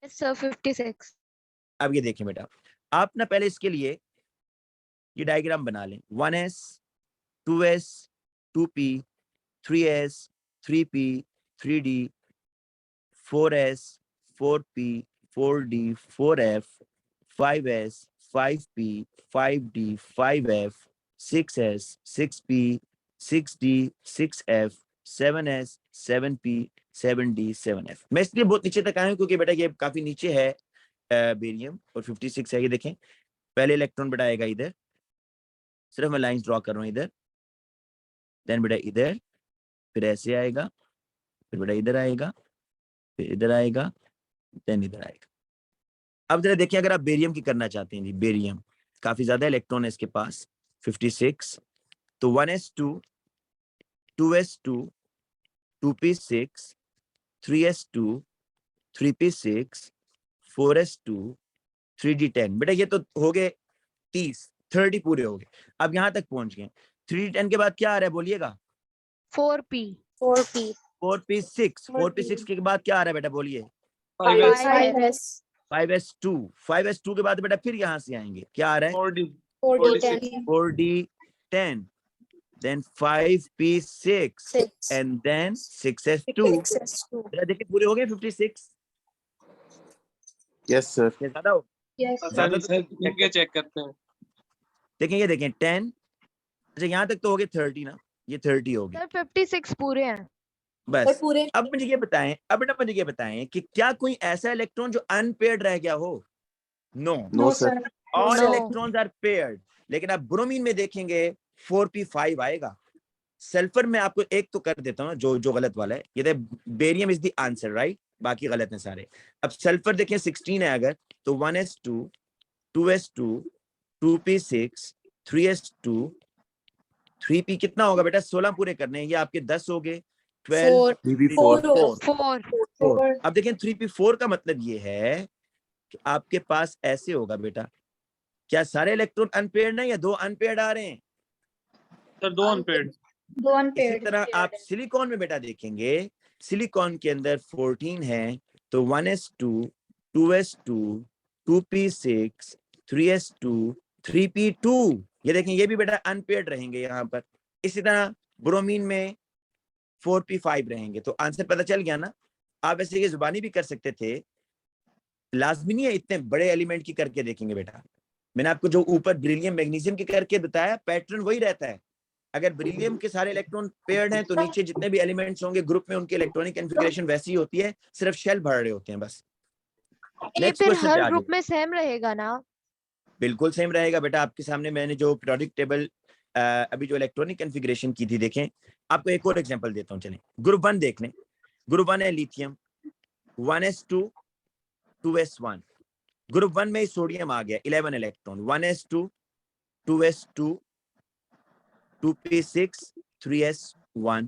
Yes, sir. 56. अब ये देखें बेटा, आप ना पहले इसके लिए ये डायग्राम बना लें। 1s 2s 2p 3s 3p 3d 4s 4p 4d 4f 5s 5p 5d 5f 6s 6p 6D, 6F, 7S, 7P, 7D, 7F। मैं इसलिए बहुत नीचे तक आया हूं क्योंकि बेटा ये काफी नीचे है बेरियम, और 56 है। ये देखें, पहले इलेक्ट्रॉन बेटा आएगा इधर, सिर्फ मैं लाइंस ड्रॉ कर रहा हूँ इधर, देन बेटा इधर, फिर ऐसे आएगा, फिर बेटा इधर आएगा, फिर इधर आएगा, देन इधर आएगा। अब जरा देखिए, अगर आप बेरियम की करना चाहते हैं जी, बेरियम काफी ज्यादा इलेक्ट्रॉन है इसके पास, 56, तो 1s2, 2s2, 2p6, 3s2, 3p6, 4s2, 3d10। बेटा ये तो हो गए 30 पूरे हो गए। अब यहां तक पहुंच गए। 3d10 के बाद क्या आ रहा है बोलिएगा? 4p 4p 4p6। 4p6 के बाद क्या आ रहा है बेटा बोलिए? 5S 5s 5s2। 5s2 के बाद बेटा फिर यहां से आएंगे, क्या आ रहा है? 4D 4d10 4d10, then 5p6, 6 and then 6s2। 6s2 बेटा देखिए पूरे हो गए 56। Yes sir. ये ज्यादा हो? yes पता नहीं सर, इनके चेक करते हैं। देखें, ये देखें 10। अच्छा यहाँ तक तो हो गए 30 ना, ये 30 हो गए सर 56 पूरे हैं। और बस। पूरे अब मुझे ये बताएं, अब बेटा मुझे ये बताएं कि क्या कोई ऐसा इलेक्ट्रॉन जो अनपेयर्ड रह गया हो? No, no sir. All No. Electrons are paired. लेकिन आप ब्रोमीन में देखेंगे 4p5 आएगा। सल्फर में आपको एक तो कर देता हूं जो गलत वाला है, ये barium is the answer, right, बाकी गलत है सारे। अब सल्फर देखें 16 है अगर, तो 1s2, 2s2, 2p6, 3s2, 3p कितना होगा बेटा? 16 पूरे करने हैं, ये आपके 10 हो गए, 12, 3p4 4। 4 अब देखें 3p4 का मतलब ये है कि आपके पास ऐसे होगा बेटा, क्या सारे इलेक्ट्रॉन अनपेयर्ड है या दो अनपेयर्ड आ रहे हैं? Sir 2 unpaired. इसी तरह आप सिलिकॉन में बेटा देखेंगे, सिलिकॉन के अंदर 14 है, तो 1s2, 2s2, 2p6, 3s2, 3p2। ये देखें, ये भी बेटा अनपेयर्ड रहेंगे यहाँ पर। इसी तरह ब्रोमीन में 4p5 रहेंगे। तो आंसर पता चल गया ना? आप ऐसे ये जुबानी भी कर सकते थे, लाजमी नहीं है इतने बड़े एलिमेंट की करके देखेंगे बेटा। मैंने आपको जो ऊपर बेरिलियम मैग्नीशियम की करके बताया, पैटर्न वही रहता है। अगर बेरिलियम के सारे इलेक्ट्रॉन पेयर्ड हैं तो नीचे जितने भी एलिमेंट्स होंगे ग्रुप में, उनकी इलेक्ट्रॉनिक कॉन्फ़िगरेशन वैसी ही होती है, सिर्फ शेल भर रहे होते हैं बस। ये नेक्स्ट फिर क्वेश्चन पे हर आ ग्रुप जाइए। में सेम रहेगा ना? बिल्कुल सेम रहेगा बेटा। आपके सामने मैंने जो पीरियोडिक टेबल अभी जो इलेक्ट्रॉनिक कॉन्फ़िगरेशन की थी, देखें आपको एक और एग्जांपल देता हूं। चलें ग्रुप 1 देख लें। ग्रुप 1 है लिथियम, 1s2, 2s1। ग्रुप 1 में सोडियम आ गया, 11 electron, 1s2, 2s2, 2p6, 3s1।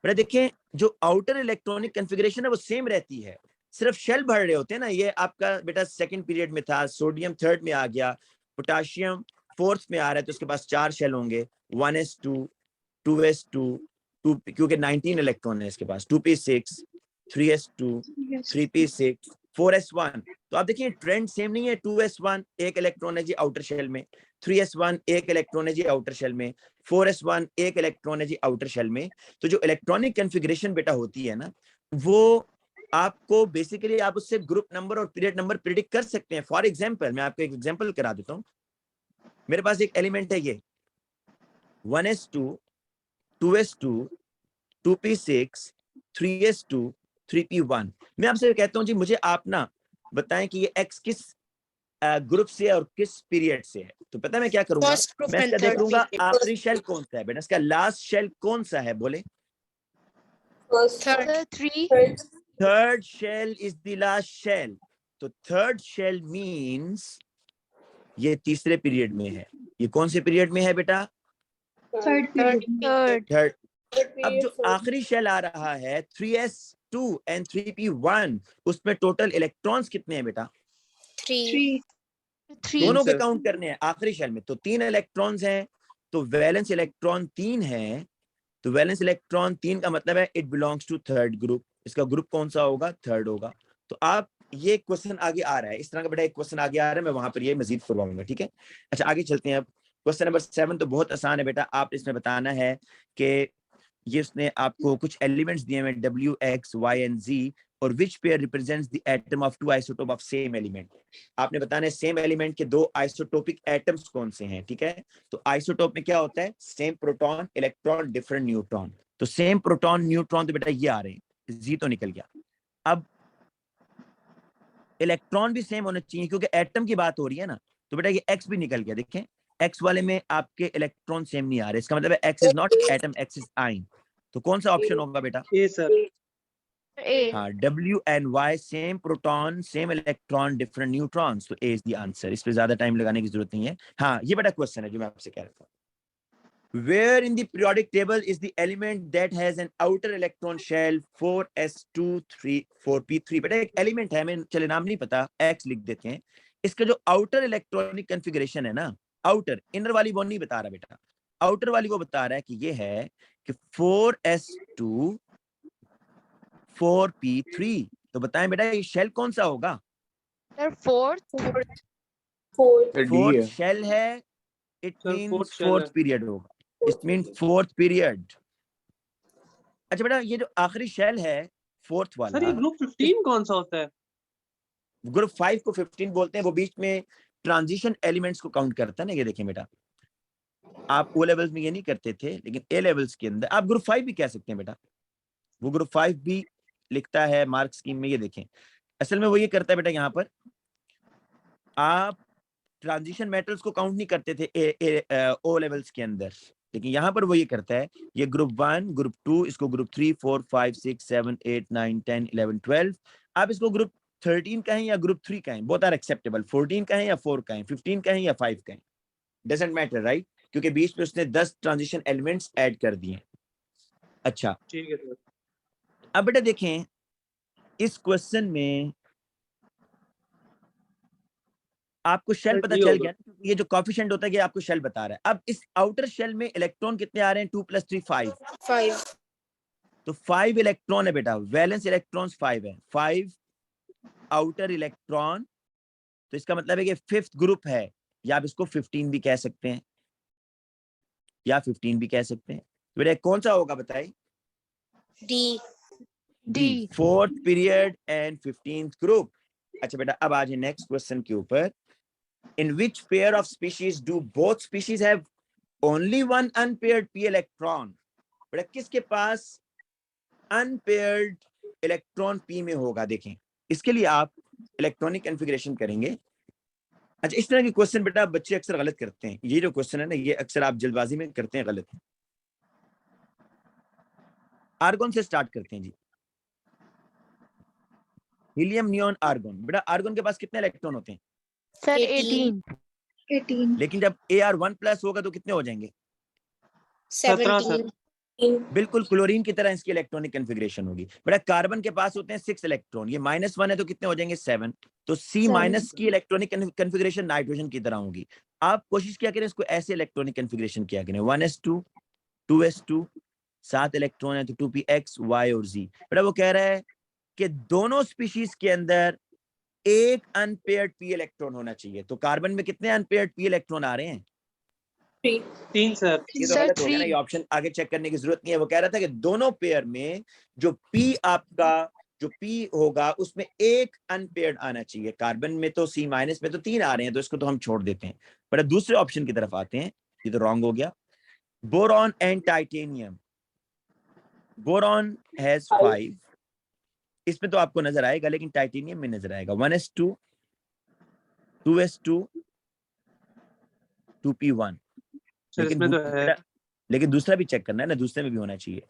बेटा देखें, जो आउटर इलेक्ट्रॉनिक कॉन्फ़िगरेशन है वो सेम रहती है, सिर्फ शेल भर रहे होते हैं ना। ये आपका बेटा सेकंड पीरियड में था, सोडियम थर्ड में आ गया, पोटाशियम फोर्थ में आ रहा है, तो उसके पास 4 शेल होंगे, 1s2, 2s2, 2 क्योंकि 19 इलेक्ट्रॉन है इसके पास, 2p6, 3s2, 3p6, 4s1। तो आप देखिए ट्रेंड सेम नहीं है। 2s1 एक इलेक्ट्रॉन है जी आउटर शेल में, 3s1 एक इलेक्ट्रॉन है जी आउटर शेल में, 4s1 एक इलेक्ट्रॉन है जी आउटर शेल में। तो जो इलेक्ट्रॉनिक कॉन्फ़िगरेशन बेटा होती है ना, वो आपको बेसिकली आप उससे ग्रुप नंबर और पीरियड नंबर प्रिडिक्ट कर सकते हैं। फॉर एग्जांपल मैं आपको एक एग्जांपल करा देता हूं। मेरे पास एक एलिमेंट है ये 1s2, 2s2, 2p6, 3s2, 3p1। मैं आपसे कहता हूं जी, मुझे आप ना बताएं कि ये x किस ग्रुप से है और किस पीरियड से है। तो पता है मैं क्या करूंगा? First group मैं and इसका third देखूंगा period. आखिरी शेल कौन सा है बेटा, इसका लास्ट शेल कौन सा है बोले? First sir 3 third third shell is the last shell. तो थर्d शेल मींस ये तीसरे पीरियड में है। ये कौन से पीरियड में है बेटा? Third third. अब period जो आखिरी शेल आ रहा है 3s2 एंड 3p1, उसमें टोटल इलेक्ट्रॉन्स कितने हैं बेटा? 3 दोनों के सर। काउंट करने हैं आखिरी शेल में। तो 3 इलेक्ट्रॉन्स हैं, तो वैलेंस इलेक्ट्रॉन 3 है। तो वैलेंस इलेक्ट्रॉन 3 का मतलब है it belongs to third group. इसका ग्रुप कौन सा होगा? थर्ड होगा। तो आप ये क्वेश्चन आगे आ रहा है, इस तरह का बेटा एक क्वेश्चन आगे आ रहा है, मैं वहां पर ये मजीद करवाऊंगा, ठीक है। अच्छा आगे चलते हैं। अब क्वेश्चन नंबर 7 तो बहुत आसान है बेटा। आप इसमें बताना है कि ये उसने आपको कुछ एलिमेंट्स दिए हैं W, X, Y and Z, और which pair represents the atom of two isotope of same element. आपने बताना है सेम एलिमेंट के दो आइसोटोपिक एटम्स कौन से हैं, ठीक है। तो आइसोटोप में क्या होता है, same proton electron different neutron. तो सेम प्रोटॉन न्यूट्रॉन तो बेटा ये आ रहे हैं, जी तो निकल गया। अब इलेक्ट्रॉन भी सेम होना चाहिए क्योंकि एटम की बात हो रही है ना, तो बेटा ये एक्स भी निकल गया। देखें एक्स वाले में आपके इलेक्ट्रॉन सेम नहीं आ रहे, इसका मतलब है x is not atom, x is ion. तो कौन सा ऑप्शन होगा बेटा, ए सर। A. हाँ, W and Y same proton same electron different neutrons, तो A इज द आंसर। इस पे ज्यादा टाइम लगाने की जरूरत नहीं है। हाँ, ये बड़ा क्वेश्चन है जो मैं आपसे कह रहा था। Where in the periodic table is the element that has an outer electron shell 4s2 4p3? बेटा एक एलिमेंट है, हमें चले नाम नहीं पता, X लिख देते हैं। इसका जो आउटर इलेक्ट्रॉनिक कॉन्फ़िगरेशन है ना, आउटर, इनर वाली वो नहीं बता रहा बेटा, आउटर वाली वो बता रहा है कि ये है कि 4s2 4p3। तो बताएं बेटा ये शेल कौन सा होगा, Sir, fourth. फोर्थ शेल है, it Sir, means fourth shell fourth है। पीरियड होगा, इट मींस फोर्थ पीरियड। अच्छा बेटा ये जो आखिरी शेल है फोर्थ सर ये वाला, ग्रुप 15 कौन सा होता है? ग्रुप 5 को 15 बोलते हैं, वो बीच में ट्रांजिशन एलिमेंट्स को काउंट करता है ना। ये देखें बेटा, आप ओ लेवल्स में ये नहीं करते थे, लेकिन ए लेवल्स के अंदर आप ग्रुप 5 भी कह सकते हैं बेटा, वो ग्रुप 5 भी लिखता है मार्क स्कीम में। ये देखें असल में वो ये करता है बेटा, यहाँ पर आप ट्रांजिशन मेटल्स को काउंट नहीं करते थे ओ लेवल्स के अंदर, लेकिन यहाँ पर वो ये करता है, ये ग्रुप 1 ग्रुप 2, इसको ग्रुप 3 4 5 6 7 8 9 10 11 12, आप इसको ग्रुप 13 कहें या ग्रुप 3 कहें, बोथ आर एक्सेप्टेबल। 14 कहें या 4 कहें, 15 कहें या 5 कहें, डजंट मैटर, राइट, क्योंकि बीच में उसने 10 ट्रांजिशन एलिमेंट्स ऐड कर दिए। अच्छा ठीक है सर। अब बेटा देखें इस क्वेश्चन में आपको शेल सर पता डी चल होगा। गया, ये जो कोफिशिएंट होता है ये आपको शेल बता रहा है। अब इस आउटर शेल में इलेक्ट्रॉन कितने आ रहे हैं, 2 + 3 5, 5 तो 5 इलेक्ट्रॉन है बेटा, वैलेंस इलेक्ट्रॉन्स 5 है, 5 आउटर इलेक्ट्रॉन, तो इसका मतलब है कि फिफ्थ ग्रुप है, या आप इसको 15 भी कह सकते हैं या 15 भी कह सकते हैं। तो बेटा कौन सा होगा बताइए, D D, fourth period and 15th group. अच्छा बेटा अब आ जाए नेक्स्ट क्वेश्चन के ऊपर, in which pair of species do both species have only one unpaired p electron? बेटा किसके पास अनपेयर्ड इलेक्ट्रॉन p में होगा, देखें इसके लिए आप इलेक्ट्रॉनिक कॉन्फ़िगरेशन करेंगे। अच्छा इस तरह के क्वेश्चन बेटा बच्चे अक्सर गलत करते हैं, ये जो क्वेश्चन है ना ये अक्सर आप जल्दबाजी में करते हैं गलत। आर्गन से स्टार्ट करते हैं जी, हीलियम नियॉन आर्गन। बेटा आर्गन के पास कितने इलेक्ट्रॉन होते हैं, Sir, 18 18. लेकिन जब Ar1+ होगा तो कितने हो जाएंगे, 17 बिल्कुल क्लोरीन की तरह इसकी इलेक्ट्रॉनिक कॉन्फ़िगरेशन होगी। बेटा कार्बन के पास होते हैं 6 इलेक्ट्रॉन, ये -1 है तो कितने हो जाएंगे 7, तो C- की इलेक्ट्रॉनिक कॉन्फ़िगरेशन नाइट्रोजन की तरह होगी। आप कोशिश किया करें इसको ऐसे इलेक्ट्रॉनिक कॉन्फ़िगरेशन किया करें, 1s2 2s2, 7 इलेक्ट्रॉन है तो 2px y और z। बेटा वो कह रहा है कि दोनों स्पीशीज के अंदर एक अनपेयर्ड p इलेक्ट्रॉन होना चाहिए, तो कार्बन में कितने अनपेयर्ड p इलेक्ट्रॉन आ रहे हैं, 3 सर। ये तो Sir, गलत हो गया ना, 3. ये ऑप्शन आगे चेक करने की जरूरत नहीं है। वो कह रहा था कि दोनों पेयर में जो P आपका जो P होगा उसमें एक अनपेयर्ड आना चाहिए। कार्बन में तो C- में तो 3 आ रहे हैं, तो इसको तो हम छोड़ देते हैं। पर दूसरे ऑप्शन की तरफ आते हैं, ये तो रॉन्ग हो गया। Boron and titanium, boron has 5, इसमें तो आपको नजर आएगा, लेकिन टाइटेनियम में नजर आएगा 1s2 2s2 2p1, सर इसमें तो है। लेकिन दूसरा भी चेक करना है ना, दूसरे में भी होना चाहिए।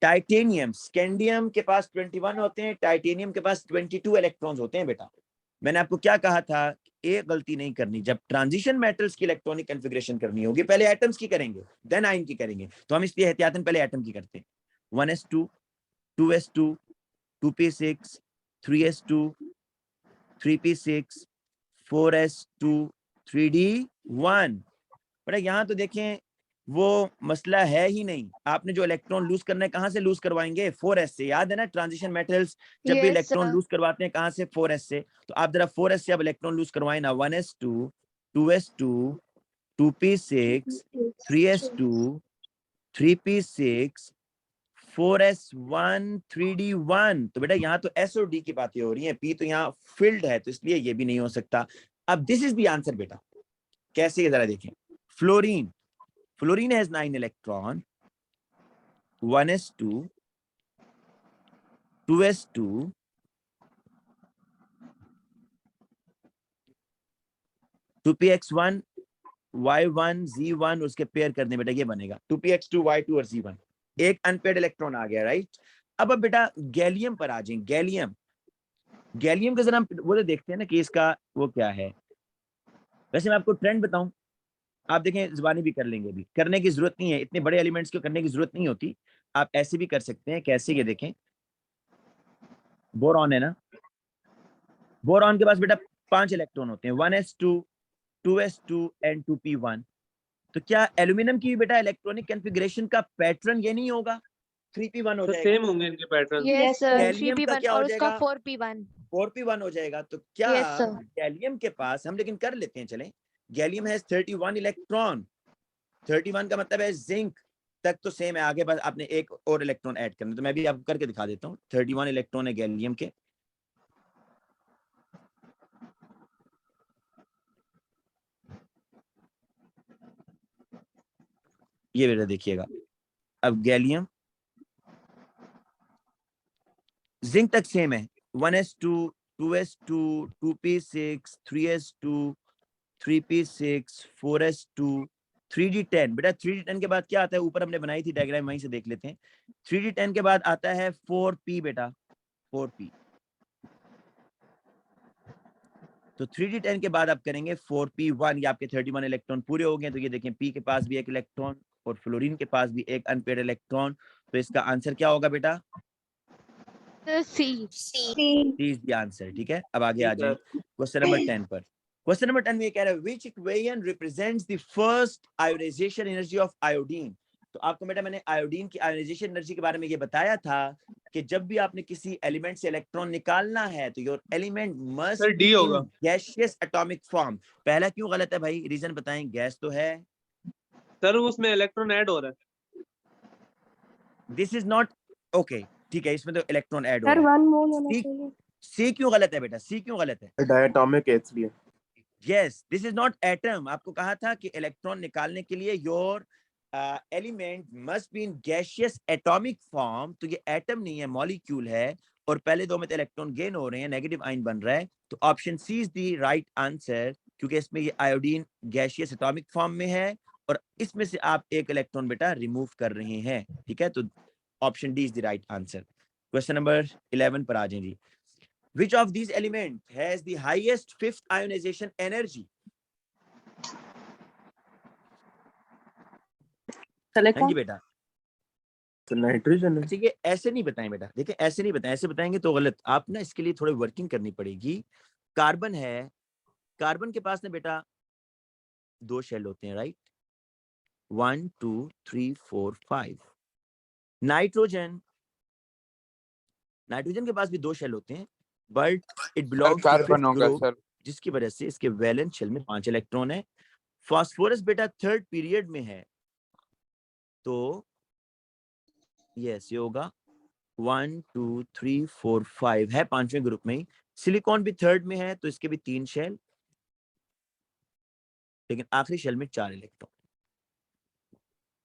टाइटेनियम, स्कैंडियम के पास 21 होते हैं, टाइटेनियम के पास 22 इलेक्ट्रॉन्स होते हैं। बेटा मैंने आपको क्या कहा था, एक गलती नहीं करनी, जब ट्रांजिशन मेटल्स की इलेक्ट्रॉनिक कॉन्फ़िगरेशन करनी होगी पहले एटम्स की करेंगे देन आयन की करेंगे, तो हम इसलिए एहतियातन पहले एटम की करते हैं। 1s2 2s2 2p6 3s2 3p6 4s2 3d1। बेटा यहाँ तो देखें वो मसला है ही नहीं, आपने जो इलेक्ट्रॉन लूज करना है कहां से लूज करवाएंगे, 4s से। याद है ना ट्रांजिशन मेटल्स जब भी Yes, इलेक्ट्रॉन sir. लूज करवाते हैं कहां से, 4s से। तो आप जरा 4s से अब इलेक्ट्रॉन लूज करवाएं ना, 1s2 2s2 2p6 3s2 3p6 4s1 3d1। तो बेटा यहाँ तो s और d की बातें हो रही हैं, p तो यहाँ फिल्ड है, तो इसलिए ये भी नहीं हो सकता। अब दिस इज द आंसर बेटा, कैसे जरा देखें। Fluorine, fluorine has 9 electron, 1s2 2s2 2px1 y1 z1, उसके पेयर करने बेटा ये बनेगा 2px2 y2 और z1, एक अनपेयर्ड इलेक्ट्रॉन आ गया, राइट। अब बेटा गैलियम पर आ जाएं। गैलियम, गैलियम का जरा हम वो तो देखते हैं ना कि इसका वो क्या है। वैसे मैं आपको ट्रेंड बताऊं, आप देखें जुबानी भी कर लेंगे, भी करने की जरूरत नहीं है, इतने बड़े एलिमेंट्स को करने की जरूरत नहीं होती, आप ऐसे भी कर सकते हैं। कैसे, ये देखें, बोरॉन है ना, बोरॉन के पास बेटा 5 इलेक्ट्रॉन होते हैं, 1s2 2s2 एंड 2p1। तो क्या एल्यूमिनियम की बेटा इलेक्ट्रॉनिक कॉन्फ़िगरेशन का पैटर्न ये नहीं होगा, 3p1 हो तो जाएगा। सेम होंगे इनके पैटर्न। Yes sir. गैलियम का 3p1 क्या हो और उसका जाएगा, 4p1. 4p1 हो जाएगा। तो क्या Yes sir. गैलियम के पास हम लेकिन कर लेते हैं, चलें, गैलियम हैज 31 इलेक्ट्रॉन, 31 का मतलब है जिंक तक तो सेम है, आगे बस आपने एक और इलेक्ट्रॉन ऐड करना। तो मैं भी आपको करके दिखा देता हूँ। 31 इलेक्ट्रॉन है गैलियम के, ये बेटा देखिएगा। अब गैलियम जिंक तक सेम है, 1s2 2s2 2p6 3s2 3p6 4s2 3d10। बेटा 3d10 के बाद क्या आता है, ऊपर हमने बनाई थी डायग्राम, वहीं से देख लेते हैं। 3d10 के बाद आता है 4p बेटा, 4p। तो 3d10 के बाद आप करेंगे 4p1, ये आपके 31 इलेक्ट्रॉन पूरे हो गए। तो ये देखें, p के पास भी एक इलेक्ट्रॉन और फ्लोरीन के पास भी एक अनपेयर्ड इलेक्ट्रॉन। तो इसका आंसर क्या होगा बेटा, C. C. D is the answer. ठीक है, अब आगे आ जाएं क्वेश्चन नंबर 10 पर। क्वेश्चन नंबर 10 में ये कह रहा है which equation represents the first ionisation energy of iodine. तो आपको बेटा मैंने आयोडीन की आयोनाइजेशन एनर्जी के बारे में ये बताया था कि जब भी आपने किसी एलिमेंट से इलेक्ट्रॉन निकालना है तो your element must sir D होगा। Gaseous atomic form. पहला क्यों गलत है भाई, रीजन बताएं। गैस तो है, सर उसमें इलेक्ट्रॉन ऐड हो रहा है। दिस इज नॉट ओके, ठीक है, इसमें तो इलेक्ट्रॉन ऐड हो रहा है। सी क्यों गलत है बेटा, सी क्यों गलत है। डायटोमिक है इसलिए। Yes, this is not atom. आपको कहा था कि इलेक्ट्रॉन निकालने के लिए your element must be in gaseous atomic form. तो ये एटम नहीं है, मॉलिक्यूल है, और पहले दो में तो इलेक्ट्रॉन गेन हो रहे हैं, नेगेटिव आयन बन रहा है। तो option C is the right answer, क्योंकि इसमें ये आयोडीन गैसियस एटॉमिक फॉर्म में है और इसमें से आप एक इलेक्ट्रॉन बेटा रिमूव कर रहे हैं। ठीक है, तो option D is the right answer. Question number 11 पर आ जाएं जी। Which of these elements has the highest fifth ionization energy? हाँ जी बेटा, तो नाइट्रोजन है। अच्छा ये ऐसे नहीं बताएं बेटा, देखिए ऐसे नहीं बताएं, ऐसे बताएंगे तो गलत। आप ना इसके लिए थोड़ी वर्किंग करनी पड़ेगी। कार्बन है, कार्बन के पास ना बेटा 2 शेल होते हैं, राइट, 1 2 3 4 5। नाइट्रोजन, नाइट्रोजन के पास भी 2 शेल होते हैं, but it belongs to carbon fifth होगा ग्रुप, सर। जिसकी वजह से इसके वैलेंस शेल में 5 इलेक्ट्रॉन है। फास्फोरस बेटा थर्ड पीरियड में है, तो यस ये होगा 1 2 3 4 5 है, 5वें ग्रुप में ही। सिलिकॉन भी थर्ड में है, तो इसके भी 3 शेल, लेकिन आखिरी शेल में 4 इलेक्ट्रॉन।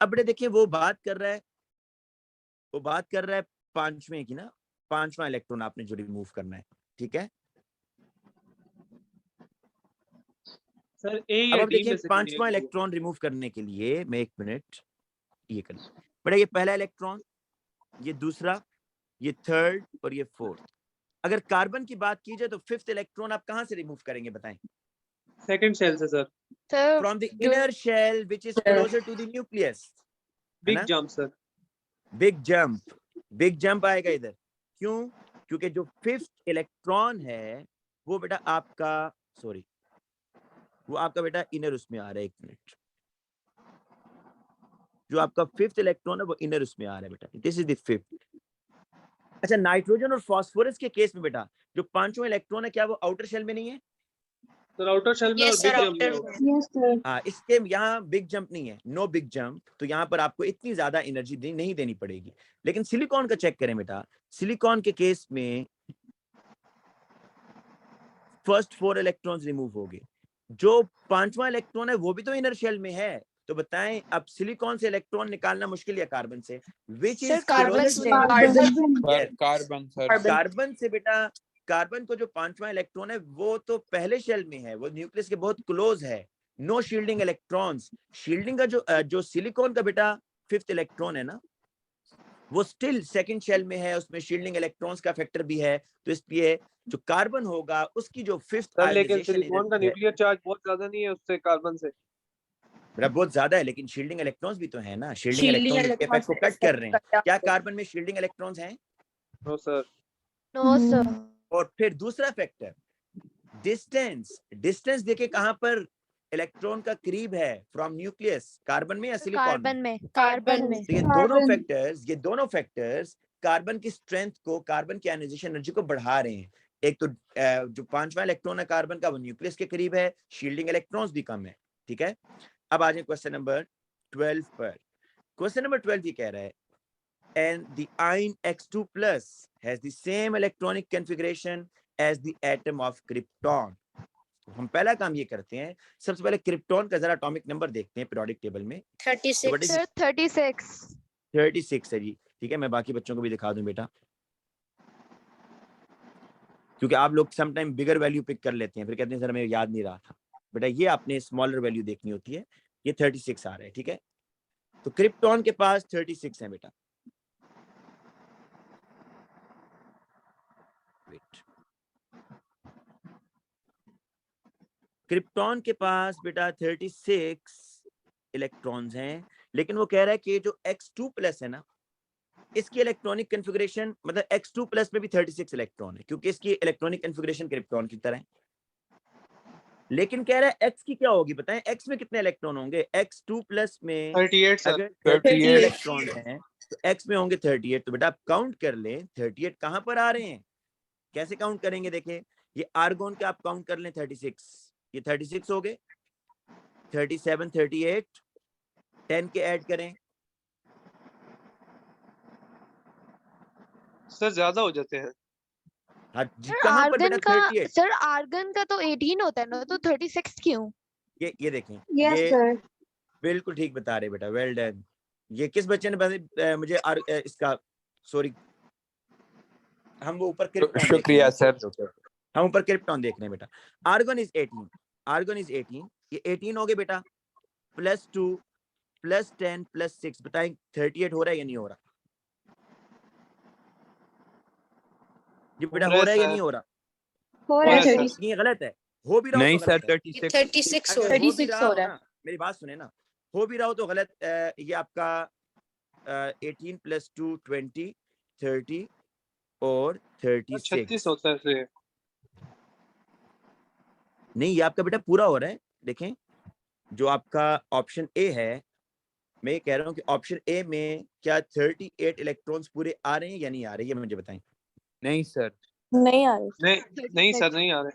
अब बेटा देखिए वो बात कर रहा है, वो बात कर रहा है 5वें की ना, 5वां इलेक्ट्रॉन आपने जो रिमूव करना है। ठीक है, सर ए अब या आप डी देखिए में से 5वां इलेक्ट्रॉन रिमूव करने के लिए मैं 1 मिनट ये कर, बेटा ये पहला इलेक्ट्रॉन, ये दूसरा, ये थर्ड और ये फोर्थ। अगर कार्बन की बात की जाए तो 5th इलेक्ट्रॉन आप कहां से रिमूव करेंगे बताएं। सेकंड शेल से sir. Sir, from the inner shell which is closer to the nucleus. Big jump sir. Big jump, big jump आएगा इधर। क्यों, क्योंकि जो 5th इलेक्ट्रॉन है वो बेटा आपका, सॉरी, वो आपका बेटा इनर उसमें आ रहा है। 1 मिनट, जो आपका 5th इलेक्ट्रॉन है वो इनर उसमें आ रहा है बेटा, दिस इज द 5th। अच्छा नाइट्रोजन और फास्फोरस के केस में बेटा जो 5वां इलेक्ट्रॉन है क्या वो आउटर शेल में नहीं है, सर आउटर शेल में और Yes, sir, बिग जंप में outer. होगा। Yes, sir. हाँ, इसके यहाँ बिग जंप नहीं है, नो बिग जंप, तो यहाँ पर आपको इतनी ज्यादा एनर्जी नहीं देनी पड़ेगी। लेकिन सिलिकॉन का चेक करें बेटा, सिलिकॉन के केस में फर्स्ट 4 इलेक्ट्रॉन्स रिमूव हो गए, जो 5वां इलेक्ट्रॉन है वो भी तो इनर शेल में है। तो बताएं अब सिलिकॉन से इलेक्ट्रॉन निकालना मुश्किल या कार्बन से? Which Sir, is carbon closest से. To Carbon. Carbon sir. Carbon से बेटा। कार्बन को जो 5वां इलेक्ट्रॉन है वो तो पहले शेल में है, वो न्यूक्लियस के बहुत क्लोज है, नो शील्डिंग इलेक्ट्रॉन्स। शील्डिंग का जो सिलिकॉन का बेटा 5th इलेक्ट्रॉन है ना, वो स्टिल सेकंड शेल में है, उसमें शील्डिंग इलेक्ट्रॉन्स का फैक्टर भी है। तो इसलिए जो कार्बन होगा उसकी जो 5th सर लेकिन आयोनाइजेशन सिलिकॉन का न्यूक्लियर चार्ज बहुत ज्यादा नहीं है उससे कार्बन से। बेटा बहुत ज्यादा है, लेकिन शील्डिंग इलेक्ट्रॉन्स भी तो है ना, शील्डिंग Shielding इलेक्ट्रॉन्स के इफेक्ट को electrons कट कर रहे हैं। क्या कार्बन में शील्डिंग इलेक्ट्रॉन्स हैं? No sir. No, sir. और फिर दूसरा फैक्टर डिस्टेंस। डिस्टेंस देखिए कहां पर इलेक्ट्रॉन का करीब है फ्रॉम न्यूक्लियस, कार्बन में या सिलिकॉन कार्बन में? में. Carbon. तो ये दोनों फैक्टर्स कार्बन की स्ट्रेंथ को, कार्बन की आयोनाइजेशन एनर्जी को बढ़ा रहे हैं। एक तो जो 5वां इलेक्ट्रॉन है कार्बन का, वो न्यूक्लियस के करीब है, शील्डिंग इलेक्ट्रॉन्स भी कम है। ठीक है, अब आ जाए क्वेश्चन नंबर 12 पर। क्वेश्चन नंबर 12 ये कह रहा है and the ion X2 plus has the same electronic configuration as the atom of krypton। हम पहला काम ये करते हैं, सबसे पहले क्रिप्टॉन का जरा एटॉमिक नंबर देखते हैं पीरियोडिक टेबल में। 36. Sir, 36. 36 है जी। ठीक है, मैं बाकी बच्चों को भी दिखा दूं बेटा, क्योंकि आप लोग सम टाइम बिगर वैल्यू पिक कर लेते हैं, फिर कहते हैं सर हमें याद नहीं रहा था। बेटा ये आपने स्मॉलर वैल्यू देखनी होती है। ये 36 आ रहा है। ठीक है, तो क्रिप्टॉन के पास 36 है बेटा। क्रिप्टॉन के पास बेटा 36 इलेक्ट्रॉन्स हैं, लेकिन वो कह रहा है कि जो X2 प्लस है ना, इसकी इलेक्ट्रॉनिक कन्फिगरेशन, मतलब X2 प्लस में भी 36 इलेक्ट्रॉन है, क्योंकि इसकी इलेक्ट्रॉनिक कन्फिगरेशन क्रिप्टॉन की तरह है। लेकिन कह रहा है X की क्या होगी, बताएं X में कितने इलेक्ट्रॉन होंगे? X2 प्लस में 38 सर। अगर 38 38 इलेक्ट्रॉन हैं तो X में होंगे 38। तो बेटा आप काउंट कर लें 38 कहां पर आ रहे हैं, कैसे काउंट करेंगे? देखें, ये आर्गोन के आप काउंट कर लें 36, ये 36 हो गए, 37, 38, 10 के ऐड करें। सर ज्यादा हो जाते हैं। हाँ जी, सर कहां पर आर्गन बेटा का 38? सर आर्गन का तो 18 होता है ना, तो 36 क्यों? ये देखें, Yes, ये sir. बिल्कुल ठीक बता रहे बेटा, वेल डन। ये किस बच्चे ने मुझे इसका सॉरी, हम वो ऊपर क्रिप्टॉन शुक्रिया सर। हम ऊपर क्रिप्टॉन देख रहे हैं बेटा। आर्गन इज 18, आर्गन इज 18, ये 18 हो गए बेटा, +2 +10 +6, बताएं 38 हो रहा है या नहीं हो रहा? जी बेटा हो रहा है या नहीं हो रहा? हो रहा है Yes, sir. 36. ये गलत है, हो भी रहा हो नहीं तो सर, गलत है। 36 36 हो अगर रहा है. हो भी 36 रहा हो हो रहा है। ना, मेरी बात सुने ना, हो भी रहा हो तो गलत। ये आपका 18 + 2 20 30 और 36 36 होता है फिर। नहीं, ये आपका बेटा पूरा हो रहा है। देखें, जो आपका ऑप्शन ए है, मैं ये कह रहा हूँ कि ऑप्शन ए में क्या 38 इलेक्ट्रॉन्स पूरे आ रहे हैं या नहीं आ रहे, ये मुझे बताएं। नहीं सर। नहीं आ रहे. नहीं सर, नहीं आ रहे।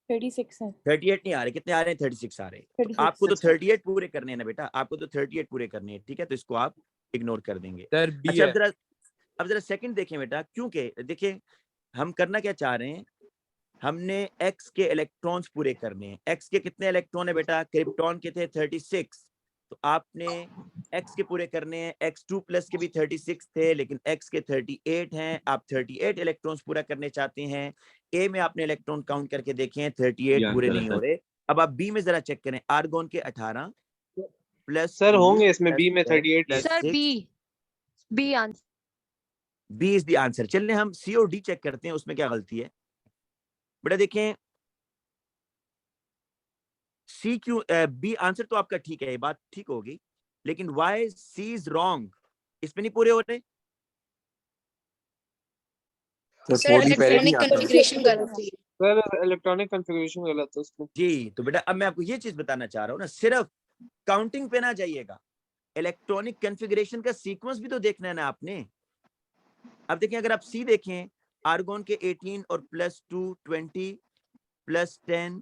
36 है. 38 नहीं आ रहे, कितने आ रहे हैं? 36 आ रहे हैं। तो 36 आपको तो 38 पूरे करने हैं ना बेटा, आपको तो 38 पूरे करने हैं। ठीक है, तो इसको आप इग्नोर कर देंगे। सर बी अच्छा, है। अब जरा सेकंड देखें बेटा, क्योंकि देखिए हम करना क्या चाह रहे हैं, हमने X के इलेक्ट्रॉन्स पूरे करने हैं। X के कितने इलेक्ट्रॉन है बेटा? क्रिप्टॉन के थे 36, तो आपने X के पूरे करने हैं। X2 प्लस के भी 36 थे, लेकिन X के 38 हैं। आप 38 इलेक्ट्रॉन्स पूरा करने चाहते हैं। A में आपने इलेक्ट्रॉन काउंट करके देखे हैं, 38 पूरे नहीं हो रहे। अब आप B में जरा चेक करें, आर्गोन के 18 प्लस सर होंगे इसमें बी में 38। Sir B answer. B is the answer. चलिए हम सी और डी चेक करते हैं, उसमें क्या गलती है बेटा। देखें सी क्यों, बी आंसर तो आपका ठीक है, ये बात ठीक होगी, लेकिन वाई सी इज रॉन्ग, इसमें नहीं पूरे हो रहे। सर इलेक्ट्रॉनिक कॉन्फ़िगरेशन गलत है. सर इलेक्ट्रॉनिक कॉन्फ़िगरेशन गलत है उसमें। जी, तो बेटा अब मैं आपको ये चीज बताना चाह रहा हूँ ना, सिर्फ काउंटिंग पे ना जाइएगा, इलेक्ट्रॉनिक कॉन्फ़िगरेशन का सीक्वेंस भी तो देखना है ना आपने। अब देखें, अगर आप सी देखें, आर्गोन के 18 और +2 20 +10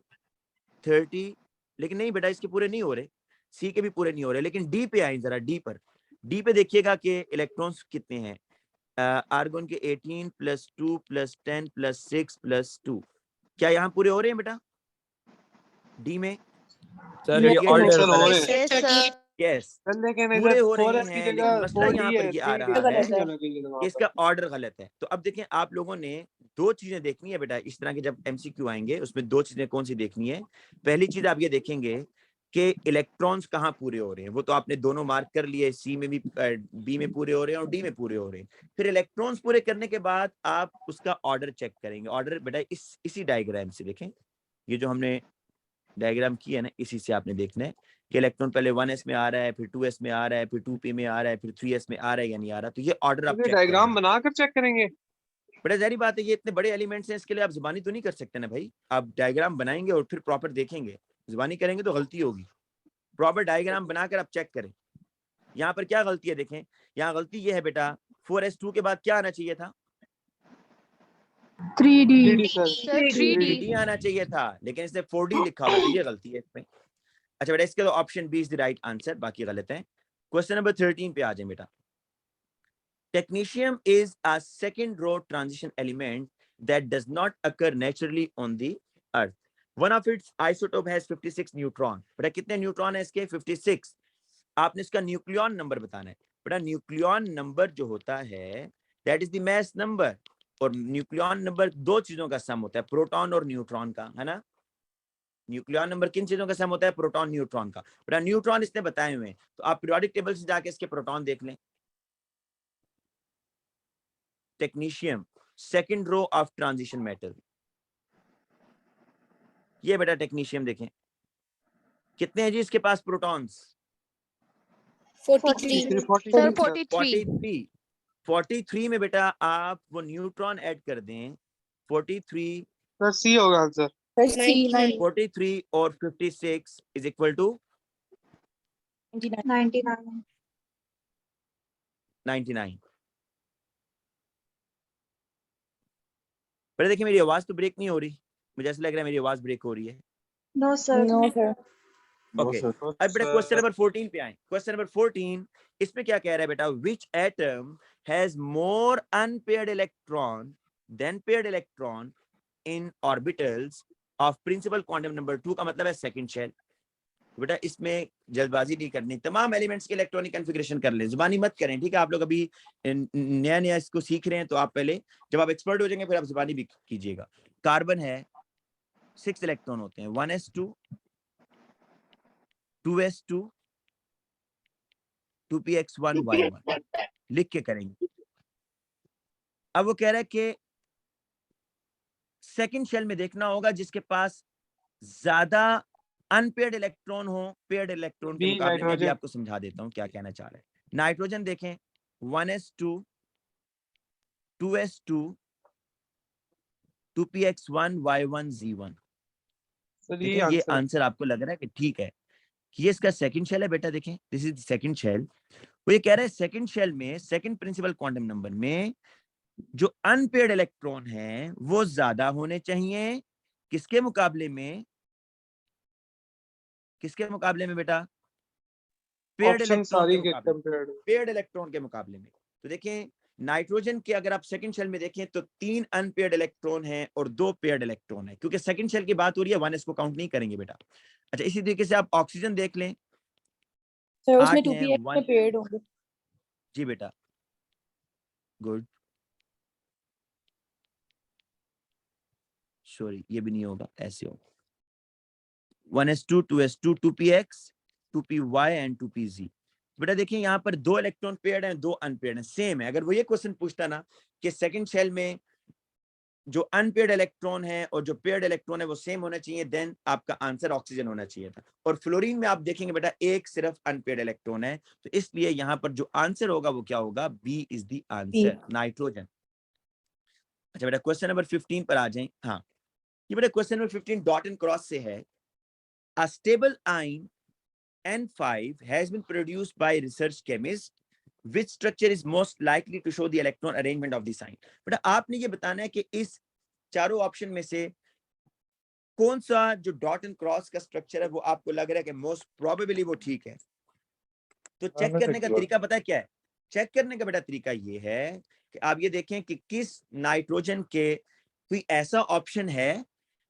30, लेकिन नहीं बेटा इसके पूरे नहीं हो रहे, सी के भी पूरे नहीं हो रहे, लेकिन डी पे आए जरा, डी पर। डी पे देखिएगा कि इलेक्ट्रॉन्स कितने हैं। आर्गन के 18 + 2 + 10 + 6 + 2, क्या यहाँ पूरे हो रहे हैं बेटा डी में? सर Yes, ये sir. ऑर्डर सर, हो गलत रहे है। हैं। Yes, sir. यस, लेकिन पूरे इधर हो रहे 4s की हैं, जगह लेकिन मसला 4d यहाँ है, पर ये आ 3d रहा गलत है है। होना चाहिए था वहाँ कि पर। इसका ऑर्डर गलत है। तो अब देखें, आप लोगों ने दो चीजें देखनी है बेटा इस तरह के, जब एमसीक्यू आएंगे उसमें दो चीजें कौन सी देखनी है। पहली चीज आप ये देखेंगे कि इलेक्ट्रॉन्स कहाँ पूरे हो रहे हैं, वो तो आपने दोनों मार्क कर लिए, सी में भी, बी में पूरे हो रहे हैं और डी में पूरे हो रहे हैं। फिर इलेक्ट्रॉन्स पूरे करने के बाद आप उसका ऑर्डर चेक करेंगे। ऑर्डर बेटा इसी डायग्राम से देखें, ये जो हमने डायग्राम की है ना, इसी से आपने देखना है कि इलेक्ट्रॉन पहले 1s में आ रहा है, फिर 2s में आ रहा है, फिर 2p में आ रहा है, फिर 3s में आ रहा है या नहीं आ रहा। तो ये ऑर्डर आप चेक डायग्राम करेंगे। बनाकर चेक करेंगे। बड़ा ज़ाहिर बात है, ये इतने बड़े एलिमेंट्स हैं, इसके लिए आप जुबानी तो नहीं कर सकते ना भाई। आप डायग्राम बनाएंगे और फिर प्रॉपर देखेंगे, जुबानी करेंगे तो गलती होगी। प्रॉपर डायग्राम बनाकर आप चेक करें। यहाँ पर क्या गलती है देखें, यहाँ गलती ये है बेटा, 4s2 के बाद क्या आना चाहिए था? 3D. 3d sir, Sir, 3D. 3D आना चाहिए था, लेकिन इसने 4D लिखा हुआ है, तो ये गलती है इसमें। अच्छा बेटा, इसके तो option B is the right answer, बाकी गलत है। क्वेश्चन नंबर 13 पे आ जाए बेटा। Technetium is a second row transition element that does not occur naturally on the earth. One of its isotope has 56 neutron. बेटा कितने न्यूट्रॉन है इसके? 56। आपने इसका न्यूक्लियॉन नंबर बताना है। बेटा न्यूक्लियॉन नंबर जो होता है that is the mass number, और न्यूक्लियॉन नंबर दो चीजों का सम होता है, प्रोटॉन और न्यूट्रॉन का, है ना। न्यूक्लियॉन नंबर किन चीजों का सम होता है? प्रोटॉन न्यूट्रॉन का। बेटा न्यूट्रॉन इसने बताए हुए हैं, तो आप पीरियोडिक टेबल से जाके इसके प्रोटॉन देख लें। Technetium second row of transition metal, ये बेटा टेक्नीशियम देखें कितने हैं जी इसके पास प्रोटॉन्स? 43 Sir, 43. 43 में बेटा आप वो न्यूट्रॉन ऐड कर दें, 43 सर सी होगा आंसर। 43 और 56 इज इक्वल टू 99। बेटा देखिए, मेरी आवाज तो ब्रेक नहीं हो रही, मुझे ऐसा लग रहा है मेरी आवाज ब्रेक हो रही है। No, sir. ओके, अब बेटा क्वेश्चन नंबर 14 पे आए। क्वेश्चन नंबर 14, इसमें क्या कह रहा है बेटा? Which atom has more unpaired electron than paired electron in orbitals of principal quantum number 2, का मतलब है सेकंड शेल। बेटा इसमें जल्दबाजी नहीं करनी, तमाम एलिमेंट्स की इलेक्ट्रॉनिक कॉन्फ़िगरेशन कर लें, जुबानी मत करें, ठीक है। आप लोग अभी नया नया इसको सीख रहे हैं, तो आप पहले जब आप एक्सपर्ट हो जाएंगे फिर आप जुबानी भी कीजिएगा। कार्बन है 6 इलेक्ट्रॉन होते हैं, 1s2 2s2 2px1 y1, लिख के करेंगे। अब वो कह रहा है कि सेकंड शेल में देखना होगा जिसके पास ज्यादा अनपेयर्ड इलेक्ट्रॉन हो पेयर्ड इलेक्ट्रॉन के मुकाबले में। भी आपको समझा देता हूं क्या कहना चाह रहा है। नाइट्रोजन देखें 1s2 2s2 2px1 y1 z1। ये आंसर आपको लग रहा है कि ठीक है कि ये इसका सेकंड शेल है बेटा। देखें दिस इज सेकंड शेल। वो ये कह रहा है सेकंड शेल में सेकंड प्रिंसिपल क्वांटम नंबर में जो अनपेयर्ड इलेक्ट्रॉन है वो ज्यादा होने चाहिए किसके मुकाबले में? किसके मुकाबले में बेटा? पेयर्ड इलेक्ट्रॉन के मुकाबले में। तो देखें नाइट्रोजन के अगर आप सेकंड शेल में देखें तो 3 अनपेयर्ड इलेक्ट्रॉन हैं और 2 पेयर्ड इलेक्ट्रॉन है, क्योंकि सेकंड शेल की बात हो रही है, 1s को काउंट नहीं करेंगे बेटा। अच्छा, इसी तरीके से आप ऑक्सीजन देख लें, सर उसमें 2px में पेयर्ड होंगे। जी बेटा, गुड। सॉरी ये भी नहीं होगा, ऐसे होगा 1s2 2s2 2px 2py and 2pz। बेटा देखिए यहाँ पर 2 इलेक्ट्रॉन पेयर्ड हैं, 2 अनपेयर्ड हैं, सेम है। अगर वो ये क्वेश्चन पूछता ना कि सेकंड शेल में जो अनपेयर्ड इलेक्ट्रॉन है और जो पेयर्ड इलेक्ट्रॉन है वो सेम होना चाहिए, देन आपका आंसर ऑक्सीजन होना चाहिए था। और फ्लोरीन में आप देखेंगे बेटा एक सिर्फ अनपेयर्ड इलेक्ट्रॉन है, तो इसलिए यहाँ पर जो आंसर होगा वो क्या होगा? B is the answer, nitrogen. अच्छा बेटा क्वेश्चन नंबर 15 पर आ जाए। हाँ, ये बेटा question number 15 dot and cross से है। A stable ion N5 has been produced by research chemists. Which structure is most likely to show the electron arrangement of the sign? बेटा आपने ये बताना है कि इस चारों ऑप्शन में से कौन सा जो डॉट एंड क्रॉस का स्ट्रक्चर है वो आपको लग रहा है कि मोस्ट प्रोबेबली वो ठीक है। तो चेक करने का तरीका पता है क्या है? चेक करने का बेटा तरीका ये है कि आप ये देखें कि किस नाइट्रोजन के कोई ऐसा ऑप्शन है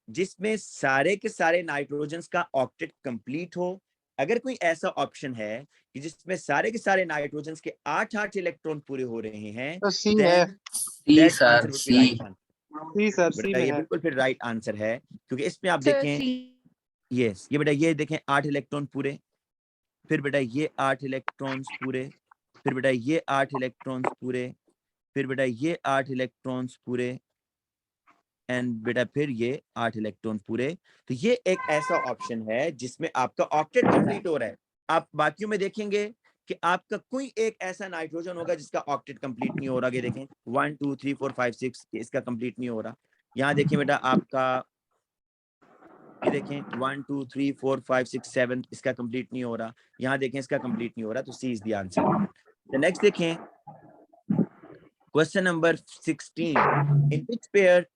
जिसमें सारे के सारे नाइट्रोजन्स का ऑक्टेट कंप्लीट हो। अगर कोई ऐसा ऑप्शन है कि जिसमें सारे के सारे नाइट्रोजन्स के 8-8 इलेक्ट्रॉन पूरे हो रहे हैं, तो सी है। that answer would be right answer. C sir, C बेटा में ये है। बिल्कुल फिर राइट आंसर है, क्योंकि इसमें आप Sir, देखें, C. यस ये बेटा ये देखें 8 इलेक्ट्रॉन पूरे, फिर बेटा ये 8 इलेक्ट्रॉन्स पूरे, फिर बेटा ये 8 इलेक्ट्रॉन्स पूरे, फिर बेटा ये 8 इलेक्ट्रॉन्स पूरे, एंड बेटा फिर ये 8 इलेक्ट्रॉन पूरे। तो ये एक ऐसा ऑप्शन है जिसमें आपका ऑक्टेट कंप्लीट हो रहा है। आप बाकियों में देखेंगे कि आपका कोई एक ऐसा नाइट्रोजन होगा जिसका ऑक्टेट कंप्लीट नहीं हो रहा। ये देखें 1 2 3 4 5 6 इसका कंप्लीट नहीं हो रहा। यहाँ देखिए बेटा आपका ये देखें 1 2 3 4 5 6 7 इसका कंप्लीट नहीं हो रहा। यहाँ देखें इसका कंप्लीट नहीं हो रहा। तो सी इज द आंसर। तो नेक्स्ट देखें question number 16, in which pair,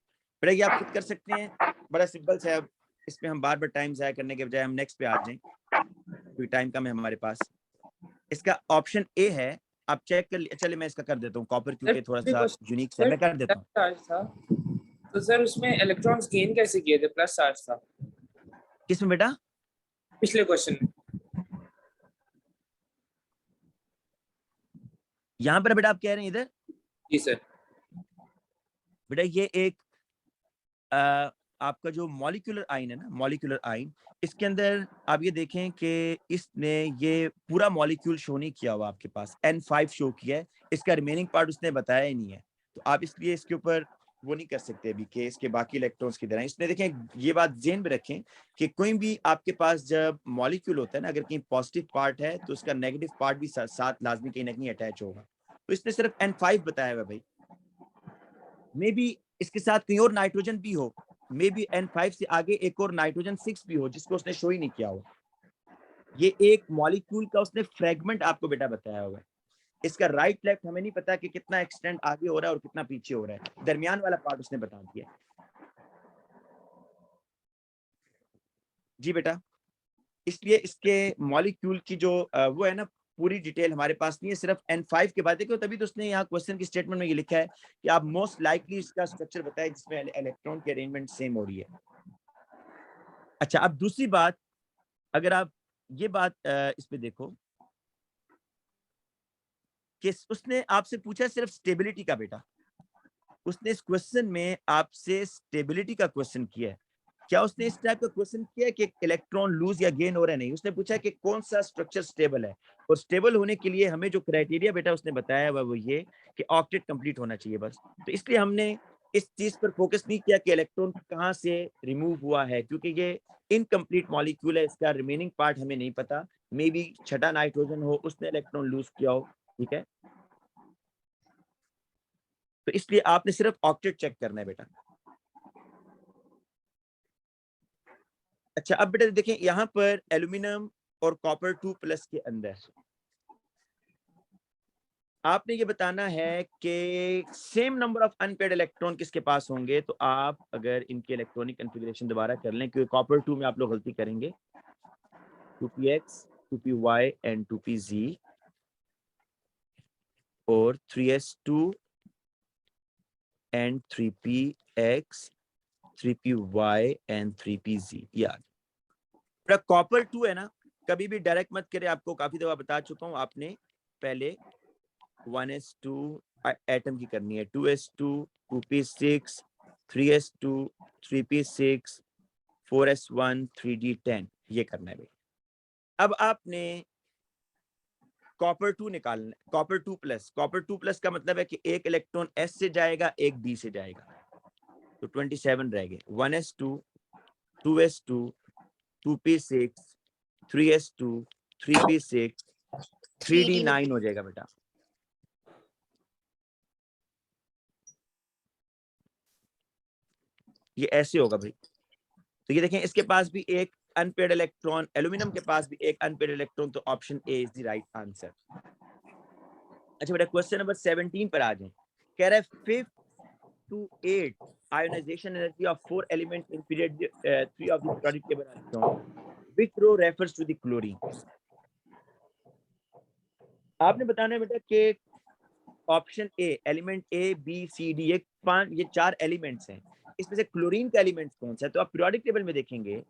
बेटा ये आप खुद कर सकते हैं, बड़ा सिंपल सा है। इसमें हम बार बार टाइम जाया करने के बजाय हम नेक्स्ट पे आ जाएं, क्योंकि टाइम कम है हमारे पास। इसका ऑप्शन ए है, आप चेक कर लिए। चलिए मैं इसका कर देता हूँ, कॉपर क्योंकि थोड़ा सा यूनिक है, मैं कर देता हूँ। चार्ज था तो सर उसमें इलेक्ट्रॉन्स गेन कैसे किए थे? प्लस चार्ज था किसमें बेटा? पिछले क्वेश्चन में। यहाँ पर बेटा आप कह रहे हैं इधर? जी सर। बेटा ये एक आपका जो मॉलिक्यूलर आयन है ना, मॉलिक्यूलर आयन, इसके अंदर आप ये देखें कि इसने ये पूरा मॉलिक्यूल शो नहीं किया हुआ आपके पास, N5 शो किया है, इसका रिमेनिंग पार्ट उसने बताया ही नहीं है। तो आप इसलिए इसके ऊपर वो नहीं कर सकते अभी कि इसके बाकी इलेक्ट्रॉन्स की तरह। इसने देखें, ये बात ज़हन में रखें कि कोई भी आपके पास जब मॉलिक्यूल होता है ना, अगर कहीं पॉजिटिव पार्ट है तो उसका नेगेटिव पार्ट भी साथ लाजमी कहीं ना कहीं अटैच होगा। तो इसने सिर्फ N5 बताया हुआ भाई, मे बी इसके साथ कहीं और नाइट्रोजन भी हो, मे बी N5 से आगे एक और नाइट्रोजन 6 भी हो जिसको उसने शो ही नहीं किया हो। ये एक मॉलिक्यूल का उसने फ्रेगमेंट आपको बेटा बताया होगा। इसका राइट लेफ्ट हमें नहीं पता कि कितना एक्सटेंड आगे हो रहा है और कितना पीछे हो रहा है, दरमियान वाला पार्ट उसने बता दिया। जी बेटा, इसलिए इसके मॉलिक्यूल की जो वो है ना, पूरी डिटेल हमारे पास नहीं है, सिर्फ N5 के बाद देखो। तभी तो उसने यहाँ क्वेश्चन की स्टेटमेंट में ये लिखा है कि आप मोस्ट लाइकली इसका स्ट्रक्चर बताएं जिसमें इलेक्ट्रॉन की अरेंजमेंट सेम हो रही है। अच्छा, अब दूसरी बात, अगर आप ये बात इस पे देखो कि उसने आपसे पूछा सिर्फ स्टेबिलिटी का बेटा, उसने इस क्वेश्चन में आपसे स्टेबिलिटी का क्वेश्चन किया है। क्या उसने इस टाइप का क्वेश्चन किया है कि इलेक्ट्रॉन लूज या गेन हो रहा है? नहीं, उसने पूछा कि कौन सा स्ट्रक्चर स्टेबल है, और स्टेबल होने के लिए हमें जो क्राइटेरिया बेटा उसने बताया हुआ वो ये कि ऑक्टेट कंप्लीट होना चाहिए बस। तो इसलिए हमने इस चीज पर फोकस नहीं किया कि इलेक्ट्रॉन कहाँ से रिमूव हुआ है, क्योंकि ये इनकम्प्लीट मॉलिक्यूल है, इसका रिमेनिंग पार्ट हमें नहीं पता। मे बी छठा नाइट्रोजन हो, उसने इलेक्ट्रॉन लूज किया हो, ठीक है। तो इसलिए आपने सिर्फ ऑक्टेट चेक करना है बेटा। अच्छा, अब बेटा देखें यहाँ पर एल्यूमिनियम और कॉपर 2+ के अंदर आपने ये बताना है कि same number of unpaired electron किसके पास होंगे। तो आप अगर इनके इलेक्ट्रॉनिक कॉन्फ़िगरेशन दोबारा कर लें, क्योंकि कॉपर 2 में आप लोग गलती करेंगे, 2px 2py एंड 2pz, और 3s2 and 3px 3py and 3pz। याद कॉपर 2 है ना, कभी भी डायरेक्ट मत करे, आपको काफी दफा बता चुका हूं। आपने पहले 1s2 एटम की करनी है, 2s2 2p6 3s2 3p6 4s1 3d10, ये करना है भाई। अब आपने कॉपर 2 निकालना है, कॉपर 2+। कॉपर 2+ का मतलब है कि एक इलेक्ट्रॉन s से जाएगा, एक d से जाएगा, तो 27 रह गए। 1s2 2s2 2p6 3s2 3p6 3d9 हो जाएगा बेटा। ये ऐसे होगा भाई। तो ये देखें, इसके पास भी एक अनपेयर्ड इलेक्ट्रॉन, एल्यूमिनियम के पास भी एक अनपेयर्ड इलेक्ट्रॉन, तो option A is the right answer. अच्छा बेटा, क्वेश्चन नंबर 17 पर आ जाए। कह रहा है to 8 ionization energy of 4 elements in period 3 of the periodic table are shown. Which row refers to the chlorine? आपने बताना है बेटा कि option A element A B C D ये 4 एलिमेंट्स हैं, इसमें से क्लोरीन का एलिमेंट कौन सा है? तो आप पीरियोडिक टेबल में देखेंगे,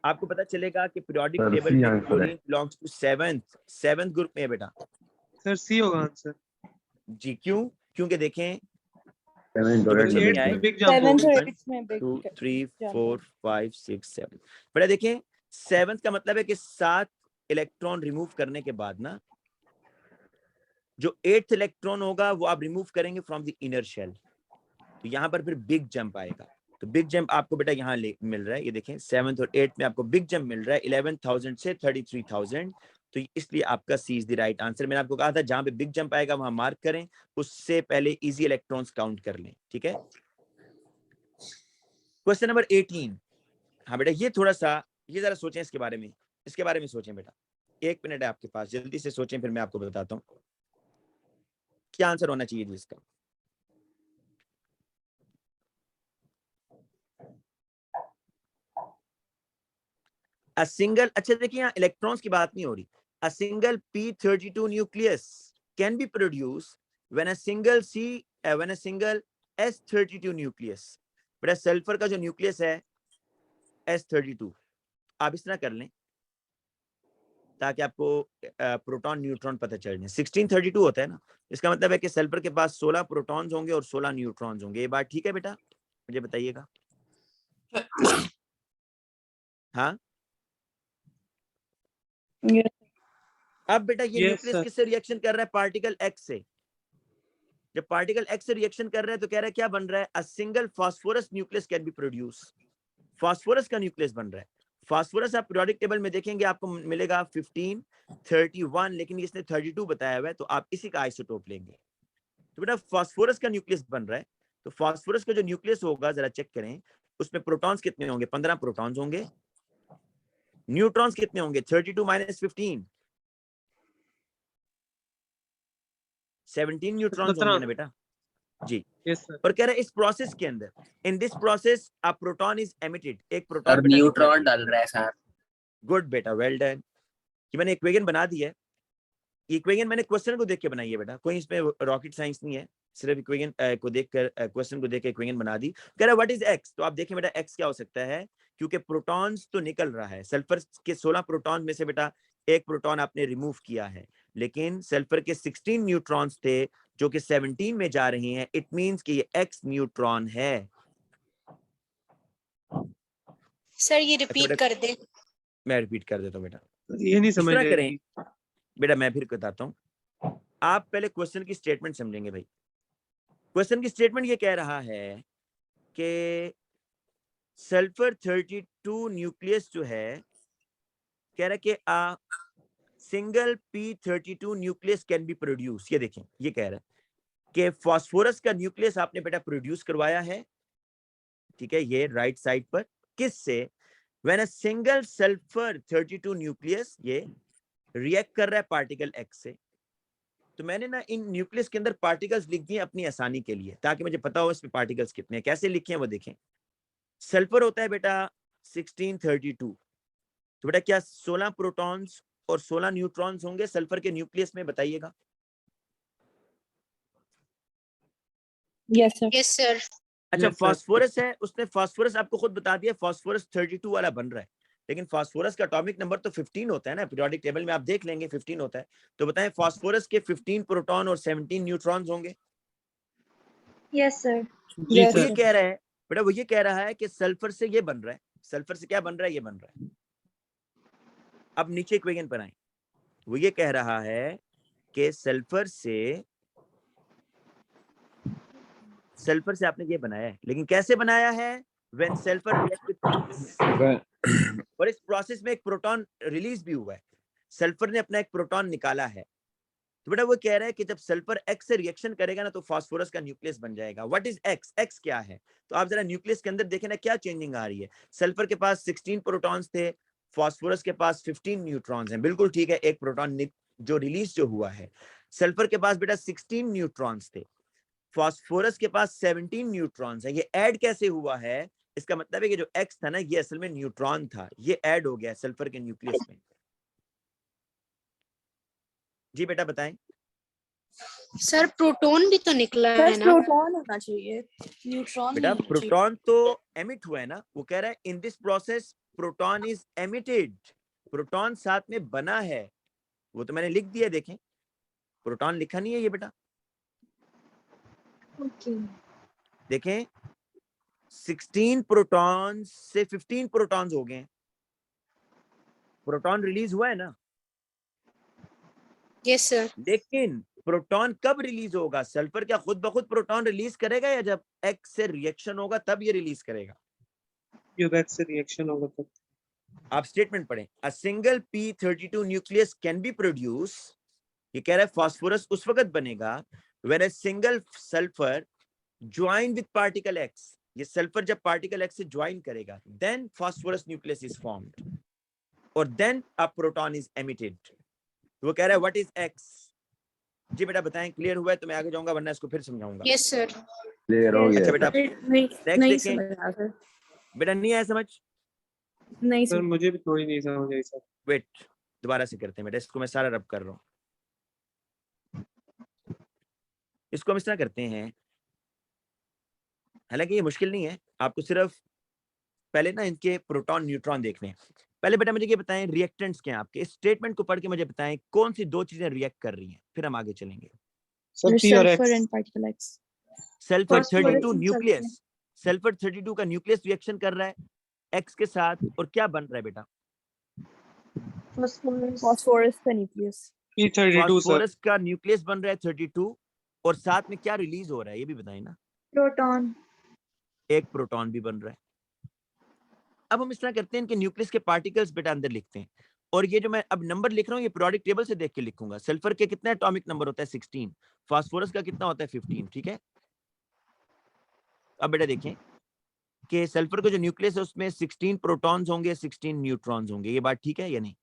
आपको पता चलेगा कि पीरियोडिक टेबल में chlorine belongs to seventh group में है बेटा। सर सी होगा आंसर जी, क्यों? क्योंकि देखें 8 में बिग जंप 7 होगा और 8 में बिग 2 3 4 5 6 7 बेटा देखें 7 का मतलब है कि 7 इलेक्ट्रॉन रिमूव करने के बाद ना जो 8th इलेक्ट्रॉन होगा वो आप रिमूव करेंगे फ्रॉम द इनर शेल, तो यहाँ पर फिर बिग जंप आएगा। तो बिग जंप आपको बेटा यहाँ मिल रहा है, ये देखें 7th और 8th में आपको बिग जंप मिल रहा है 11,000 से 33,000, तो इसलिए आपका सी इज द राइट आंसर। मैंने आपको कहा था जहां पे बिग जंप आएगा वहां मार्क करें, उससे पहले इजी इलेक्ट्रॉन्स काउंट कर लें, ठीक है। Question number 18। हाँ बेटा ये थोड़ा सा ये जरा सोचें इसके बारे में सोचें बेटा, 1 मिनट है आपके पास, जल्दी से सोचें फिर मैं आपको बताता हूँ क्या आंसर होना चाहिए जी इसका। अ सिंगल, अच्छा देखिए यहाँ इलेक्ट्रॉन्स की बात नहीं हो रही। अ single p32 nucleus can be produce when a single s32 nucleus. बेटा सल्फर का जो न्यूक्लियस है s32, आप इस तरह कर लें ताकि आपको प्रोटॉन न्यूट्रॉन पता चल जाए। 1632 होता है ना, इसका मतलब है कि सल्फर के पास 16 प्रोटॉन्स होंगे और 16 न्यूट्रॉन्स होंगे। ये बात ठीक है बेटा, मुझे बताइएगा। हाँ अब बेटा ये न्यूक्लियस किससे रिएक्शन कर रहा है? पार्टिकल एक्स से। जब पार्टिकल एक्स से रिएक्शन कर रहा है तो कह रहा है क्या बन रहा है? A single phosphorus nucleus can be produce. Phosphorus का न्यूक्लियस बन रहा है। फास्फोरस आप पीरियोडिक टेबल में देखेंगे आपको मिलेगा 15 31, लेकिन इसने 32 बताया हुआ है, तो आप इसी का आइसोटोप लेंगे। तो बेटा फास्फोरस का न्यूक्लियस बन रहा है, तो फास्फोरस का जो न्यूक्लियस होगा जरा चेक करें, उसमें प्रोटॉन्स कितने होंगे? 15 प्रोटॉन्स होंगे। न्यूट्रॉन्स कितने होंगे? 32 माइनस 15, 17 न्यूट्रॉन्स होंगे ना बेटा जी। और कह रहा है इस प्रोसेस के अंदर, in this process a proton is emitted, एक प्रोटॉन न्यूट्रॉन डाल रहा है सर। गुड बेटा, वेल डन। कि मैंने इक्वेशन बना दी है, इक्वेशन मैंने क्वेश्चन को देख के बनाई है बेटा, कोई इसमें रॉकेट साइंस नहीं है, सिर्फ इक्वेशन को देखकर क्वेश्चन को देख के इक्वेशन बना दी। कह रहा है व्हाट इज एक्स, तो आप देखें बेटा एक्स क्या हो सकता है, क्योंकि प्रोटॉन्स तो निकल रहा है, सल्फर के 16 प्रोटॉन में से बेटा एक प्रोटॉन आपने रिमूव किया है, लेकिन सल्फर के 16 न्यूट्रॉन्स थे जो कि 17 में जा रही हैं, इट मींस कि ये एक्स न्यूट्रॉन है। सर ये रिपीट कर दे। मैं रिपीट कर देता हूँ बेटा, ये नहीं समझ रहे करें बेटा, मैं फिर बताता हूँ। आप पहले क्वेश्चन की स्टेटमेंट समझेंगे भाई। क्वेश्चन की स्टेटमेंट ये कह रहा है कि सल्फर 32 न्यूक्लियस जो है, कह रहा है कि a single p32 nucleus can be produce. ये देखें, ये कह रहा है कि फास्फोरस का न्यूक्लियस आपने बेटा प्रोड्यूस करवाया है, ठीक है, ये राइट साइड पर, किससे? When a single sulphur 32 nucleus ये रिएक्ट कर रहा है पार्टिकल एक्स से। तो मैंने ना इन न्यूक्लियस के अंदर पार्टिकल्स लिख दिए अपनी आसानी के लिए, ताकि मुझे पता हो इसमें पार्टिकल्स कितने हैं। कैसे लिखे हैं वो देखें। सल्फर होता है बेटा 1632, तो बेटा क्या 16 प्रोटॉन्स और 16 न्यूट्रॉन्स होंगे सल्फर के न्यूक्लियस में? बताइएगा। Yes sir. अच्छा फास्फोरस है, उसने फास्फोरस आपको खुद बता दिया, फास्फोरस 32 वाला बन रहा है, लेकिन फास्फोरस का एटॉमिक नंबर तो 15 होता है ना, पीरियोडिक टेबल में आप देख लेंगे 15 होता है। तो बताएं फास्फोरस के 15 प्रोटॉन और 17 न्यूट्रॉन्स होंगे? Yes sir. वो ये कह रहा है बेटा, वो ये कह रहा है कि सल्फर से ये बन रहा है, सल्फर से क्या बन रहा है? ये बन रहा है। अब नीचे इक्वेशन पर आए, वो ये कह रहा है कि सल्फर से आपने ये बनाया है, लेकिन कैसे बनाया है? व्हेन सल्फर रिएक्ट विद, और इस प्रोसेस में एक प्रोटॉन रिलीज भी हुआ है, सल्फर ने अपना एक प्रोटॉन निकाला है। तो बेटा वो कह रहा है कि जब सल्फर एक्स से रिएक्शन करेगा ना तो फास्फोरस का न्यूक्लियस बन जाएगा। What is x? एक्स क्या है? तो आप जरा न्यूक्लियस के अंदर देखें ना क्या चेंजिंग आ रही है। सल्फर के पास 16 प्रोटॉन्स थे, फास्फोरस के पास 15 न्यूट्रॉन्स हैं, बिल्कुल ठीक है, एक प्रोटॉन जो रिलीज जो हुआ है। सल्फर के पास बेटा 16 न्यूट्रॉन्स थे, फास्फोरस के पास 17 न्यूट्रॉन्स है। ये ऐड कैसे हुआ है? इसका मतलब है कि जो X था ना, ये असल में न्यूट्रॉन था, ये ऐड हो गया सल्फर के न्यूक्लियस में। जी बेटा बताएं। सर प्रोटॉन भी तो निकला है सर ना? प्रोटॉन होना चाहिए, न्यूट्रॉन बेटा नहीं होना चाहिए। प्रोटॉन तो एमिट हुआ है ना, वो कह रहा है in this process proton is emitted. Proton साथ में बना है, वो तो मैंने लिख दिया, देखें प्रोटॉन लिखा नहीं है ये बेटा, ओके। देखें 16 प्रोटॉन से 15 प्रोटॉन्स हो गए, प्रोटॉन रिलीज हुआ है ना। Yes sir. लेकिन प्रोटॉन कब रिलीज होगा? सल्फर क्या खुद ब खुद प्रोटॉन रिलीज करेगा, या जब X से रिएक्शन होगा तब ये रिलीज करेगा? जब X से रिएक्शन होगा तब। आप स्टेटमेंट पढ़ें, a single p32 nucleus can be produce. ये कह रहा है फास्फोरस उस वक्त बनेगा when a single sulphur join with particle X। ये सल्फर जब पार्टिकल X से ज्वाइन करेगा, then phosphorus nucleus is formed और then a proton is emitted. वो कह रहा है व्हाट इज X? जी बेटा बताएं, क्लियर हुआ है तो मैं आगे जाऊंगा, वरना इसको फिर समझाऊंगा। Yes sir. क्लियर हो अच्छा गया। बेटा नहीं नेक्स्ट नहीं देखें। समझ आ सर, बेटा नहीं आया समझ? नहीं सर सर। मुझे भी थोड़ी नहीं समझ आई सर। वेट, दोबारा से करते हैं बेटा, इसको मैं सारा रब कर रहा हूँ। इसको हम इस तरह करते हैं, हालांकि ये मुश्किल नहीं है, आपको सिर्फ पहले ना इनके प्रोटॉन न्यूट्रॉन देखने हैं। पहले बेटा मुझे ये बताएं रिएक्टेंट्स क्या हैं आपके? इस स्टेटमेंट को पढ़ के मुझे बताएं कौन सी दो चीजें रिएक्ट कर रही हैं, फिर हम आगे चलेंगे। सर P और sulphur X। And particle x. Sulphur Phosphorus 32 and nucleus, sulphur 32 का न्यूक्लियस रिएक्शन कर रहा है X के साथ, और क्या बन रहा है बेटा? फास्फोरस का न्यूक्लियस। P32 sir. फास्फोरस का न्यूक्लियस बन रहा है 32, और साथ में क्या रिलीज हो रहा है ये भी बताएं ना। प्रोटॉन। एक प्रोटॉन भी बन रहा है। अब हम इस तरह करते हैं, इनके न्यूक्लियस के पार्टिकल्स बेटा अंदर लिखते हैं, और ये जो मैं अब नंबर लिख रहा हूँ ये पीरियोडिक टेबल से देख के लिखूंगा। सल्फर के कितने एटॉमिक नंबर होता है? 16। फास्फोरस का कितना होता है? 15। ठीक है, अब बेटा देखें कि सल्फर का जो न्यूक्लियस है उसमें 16 प्रोटॉन्स होंगे, 16 न्यूट्रॉन्स होंगे। ये बात ठीक है या नहीं?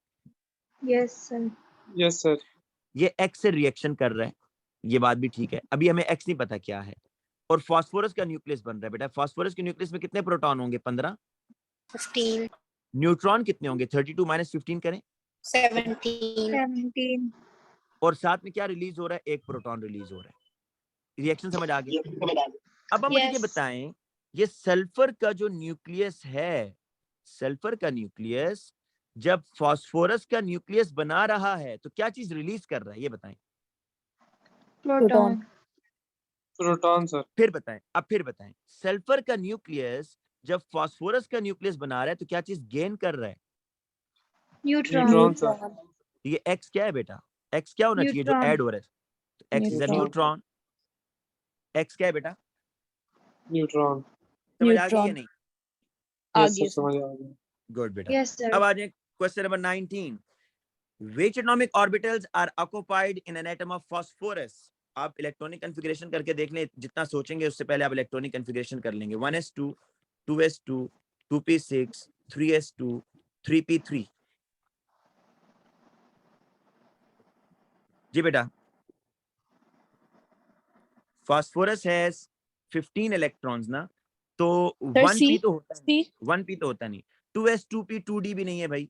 Yes sir. Yes sir. ये X से रिएक्शन कर रहा है, ये बात भी ठीक है। अभी हमें X नहीं पता क्या है। और फास्फोरस का न्यूक्लियस बन रहा है बेटा, फास्फोरस के न्यूक्लियस में कितने प्रोटॉन होंगे? 15। 15 न्यूट्रॉन कितने होंगे? 32 माइनस 15 करें, 17 17। और साथ में क्या रिलीज हो रहा है? एक प्रोटॉन रिलीज हो रहा है। रिएक्शन समझ आ गई? अब आप मुझे ये यस बताएं, ये सल्फर का जो न्यूक्लियस है, सल्फर का न्यूक्लियस जब फास्फोरस का न्यूक्लियस बना रहा है तो क्या चीज रिलीज कर रहा है? ये बताएं। प्रोटॉन। Proton sir. फिर बताएं, अब फिर बताएं, सल्फर का न्यूक्लियस जब फास्फोरस का न्यूक्लियस बना रहा है तो क्या चीज गेन कर रहा है? Neutron sir. ये X क्या है बेटा? X क्या होना चाहिए जो न्यूट्रॉन। ऐड हो रहा है? तो X is a neutron. X क्या है बेटा? न्यूट्रॉन। समझ आ गई या नहीं? यस सर समझ आ गया। गुड बेटा। Yes sir. अब आ जाए question number 19। Which atomic orbitals are occupied in an atom of phosphorus? आप इलेक्ट्रॉनिक कॉन्फ़िगरेशन करके देख लें, जितना सोचेंगे उससे पहले आप इलेक्ट्रॉनिक कॉन्फ़िगरेशन कर लेंगे। 1s2 2s2 2p6 3s2 3p3। जी बेटा, फास्फोरस हैज 15 इलेक्ट्रॉन्स ना, तो 1p तो होता नहीं, 1p तो होता नहीं। 2s 2p 2d भी नहीं है भाई,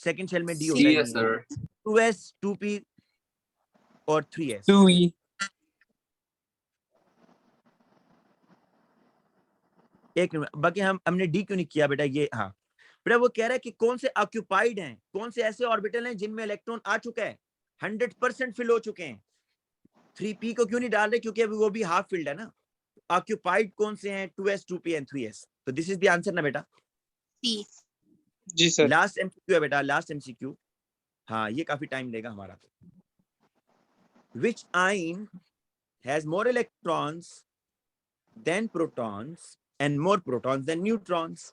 सेकंड शेल में d होता सी है है सर। 2s 2p और 3s। 2e। एक मिनट, बाकी हमने डी क्यों नहीं किया बेटा? ये हाँ बेटा, वो कह रहा है कि कौन से ऑक्यूपाइड हैं, कौन से ऐसे ऑर्बिटल हैं जिनमें इलेक्ट्रॉन आ चुका है, 100% फिल हो चुके हैं। 3p को क्यों नहीं डाल रहे? क्योंकि अभी वो भी हाफ फिल्ड है ना। ऑक्यूपाइड कौन से हैं? 2s 2p and 3s। तो दिस इज द आंसर ना बेटा। सी। जी सर। लास्ट एमसीक्यू है बेटा, लास्ट एमसीक्यू। हाँ ये काफी टाइम लेगा हमारा। Which ion has more electrons than protons and more protons than neutrons?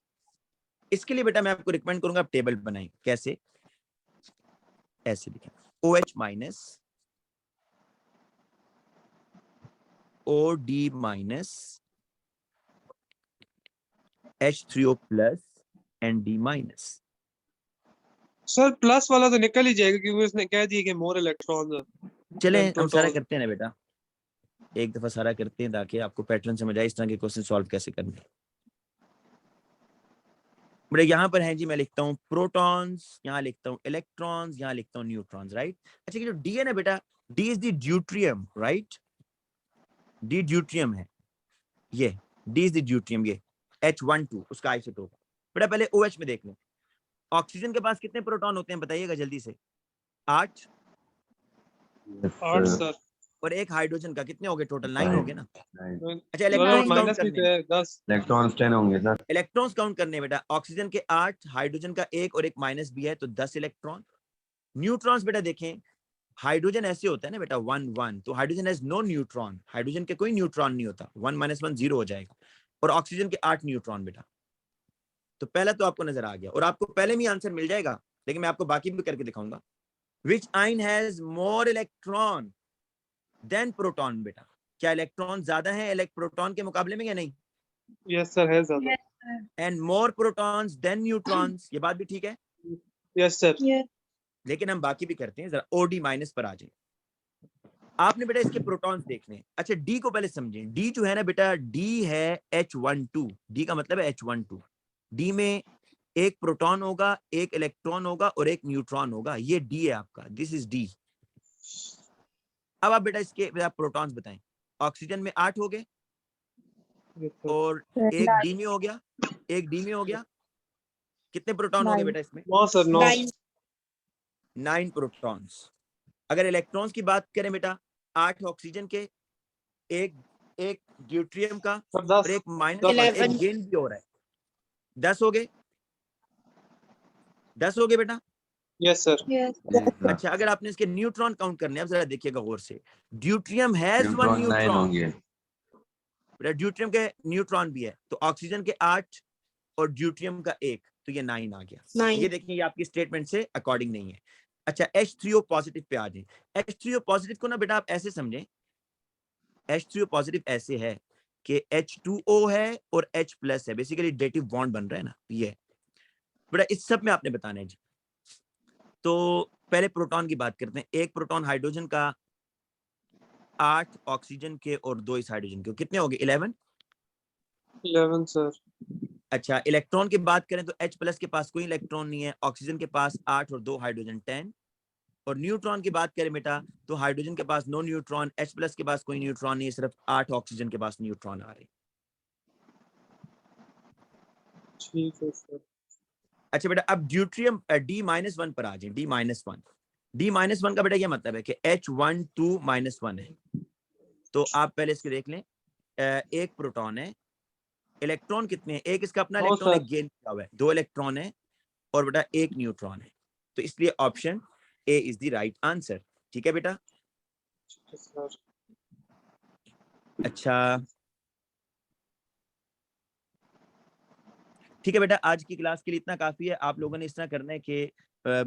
इसके लिए बेटा मैं आपको रिकमेंड करूंगा आप टेबल बनाएं। कैसे? ऐसे लिखें, OH minus OD minus H3O plus and D minus. Sir plus वाला तो निकल ही जाएगा क्योंकि उसने कह दिया कि मोर इलेक्ट्रॉन्स चलें देन हम सारा प्रोटॉन। करते हैं ना बेटा। एक दफा सारा करते हैं ताकि आपको पैटर्न समझ आए इस तरह के क्वेश्चन सॉल्व कैसे करने। बड़े यहाँ पर हैं जी, मैं लिखता हूँ प्रोटॉन्स, यहाँ लिखता हूँ इलेक्ट्रॉन्स, यहाँ लिखता हूँ न्यूट्रॉन्स, राइट। अच्छा ये जो डी है ना बेटा, D is the deuterium, right. D deuterium है, ये डी इज द ड्यूट्रियम, ये H12 उसका आइसोटोप। बेटा पहले OH में देख लें, ऑक्सीजन के पास कितने प्रोटॉन होते हैं बताइएगा जल्दी से? 8। 8 सर। और एक हाइड्रोजन का कितने हो गए टोटल? 9 हो गए ना। अच्छा इलेक्ट्रॉन इलेक्ट्रॉन्स काउंट माइनस भी करने, थे 10। इलेक्ट्रॉन्स 10 होंगे सर। इलेक्ट्रॉन्स काउंट करने बेटा, ऑक्सीजन के 8, हाइड्रोजन का 1 और एक माइनस भी है तो 10 इलेक्ट्रॉन। न्यूट्रॉन्स बेटा देखें, हाइड्रोजन ऐसे होता है ना बेटा 1 1, तो hydrogen has no neutron, hydrogen के कोई न्यूट्रॉन नहीं होता, 1 - 1 0 हो जाएगा। और ऑक्सीजन के 8 न्यूट्रॉन बेटा। तो पहला तो आपको नजर आ गया और आपको पहले में आंसर मिल जाएगा, लेकिन मैं आपको बाकी भी करके दिखाऊंगा। Which ion has more electron than proton बेटा? क्या इलेक्ट्रॉन ज्यादा है प्रोटॉन के मुकाबले में या नहीं? यस सर, है ज्यादा। And more protons than neutrons, ये बात भी ठीक है। Yes sir. Yes. लेकिन हम बाकी भी करते हैं, जरा OD माइनस पर आ जाए। आपने बेटा इसके प्रोटॉन्स देखने। अच्छा डी को पहले समझें। डी जो है ना बेटा, डी है H12, डी का मतलब है H12। डी में एक प्रोटॉन होगा, एक इलेक्ट्रॉन होगा और एक न्यूट्रॉन होगा, ये डी है आपका, दिस इज डी। अब आप बेटा इसके आप प्रोटॉन्स बताएं। ऑक्सीजन में 8 हो गए और एक डी में हो गया, एक डी में हो गया, कितने प्रोटॉन हो गए बेटा इसमें? 9 सर, 9। 9 प्रोटॉन्स। अगर इलेक्ट्रॉन्स की बात करें बेटा, 8 ऑक्सीजन के, एक ड्यूट्रियम का सर और 10। एक माइनस, एक गेन भी हो रहा है, 10 हो गए, 10 हो गए बेटा। Yes sir. Yes. अच्छा अगर आपने इसके न्यूट्रॉन काउंट करने, अब जरा देखिएगा गौर से, ड्यूट्रियम हैज 1 न्यूट्रॉन 9 न्यूट्रॉन, होंगे। ड्यूट्रियम के न्यूट्रॉन भी है, तो ऑक्सीजन के 8 और ड्यूट्रियम का 1, तो ये 9 आ गया। 9 ये देखिए, ये आपकी स्टेटमेंट से अकॉर्डिंग नहीं है। अच्छा H3O पॉजिटिव पे आ जाए। H3O पॉजिटिव को ना बेटा आप ऐसे समझें, H3O पॉजिटिव ऐसे है कि H2O है और H प्लस है, बेसिकली डेटिव बॉन्ड बन रहा है ना, ये बेटा इस सब में आपने बताना है जी। तो पहले प्रोटॉन की बात करते हैं। एक प्रोटॉन हाइड्रोजन का, 8 ऑक्सीजन के और 2 इस हाइड्रोजन के, कितने हो गए? 11। 11 सर। अच्छा इलेक्ट्रॉन की बात करें तो H प्लस के पास कोई इलेक्ट्रॉन नहीं है, ऑक्सीजन के पास 8 और 2 हाइड्रोजन 10। और न्यूट्रॉन की बात करें बेटा, तो हाइड्रोजन के पास नो न्यूट्रॉन, H प्लस के पास कोई न्यूट्रॉन नहीं है, सिर्फ 8 ऑक्सीजन के पास न्यूट्रॉन आ रहे। ठीक है सर। अच्छा बेटा अब ड्यूट्रियम D-1 पर आ जाए। D-1, D-1 का बेटा क्या मतलब है कि H12-1 है। तो आप पहले इसके देख लें, एक प्रोटॉन है, इलेक्ट्रॉन कितने हैं? एक इसका अपना इलेक्ट्रॉन, एक गेन किया हुआ है, 2 इलेक्ट्रॉन है और बेटा 1 न्यूट्रॉन है। तो इसलिए option A is the right answer. ठीक है बेटा। सर अच्छा ठीक है बेटा, आज की क्लास के लिए इतना काफी है। आप लोगों ने इस तरह करना है कि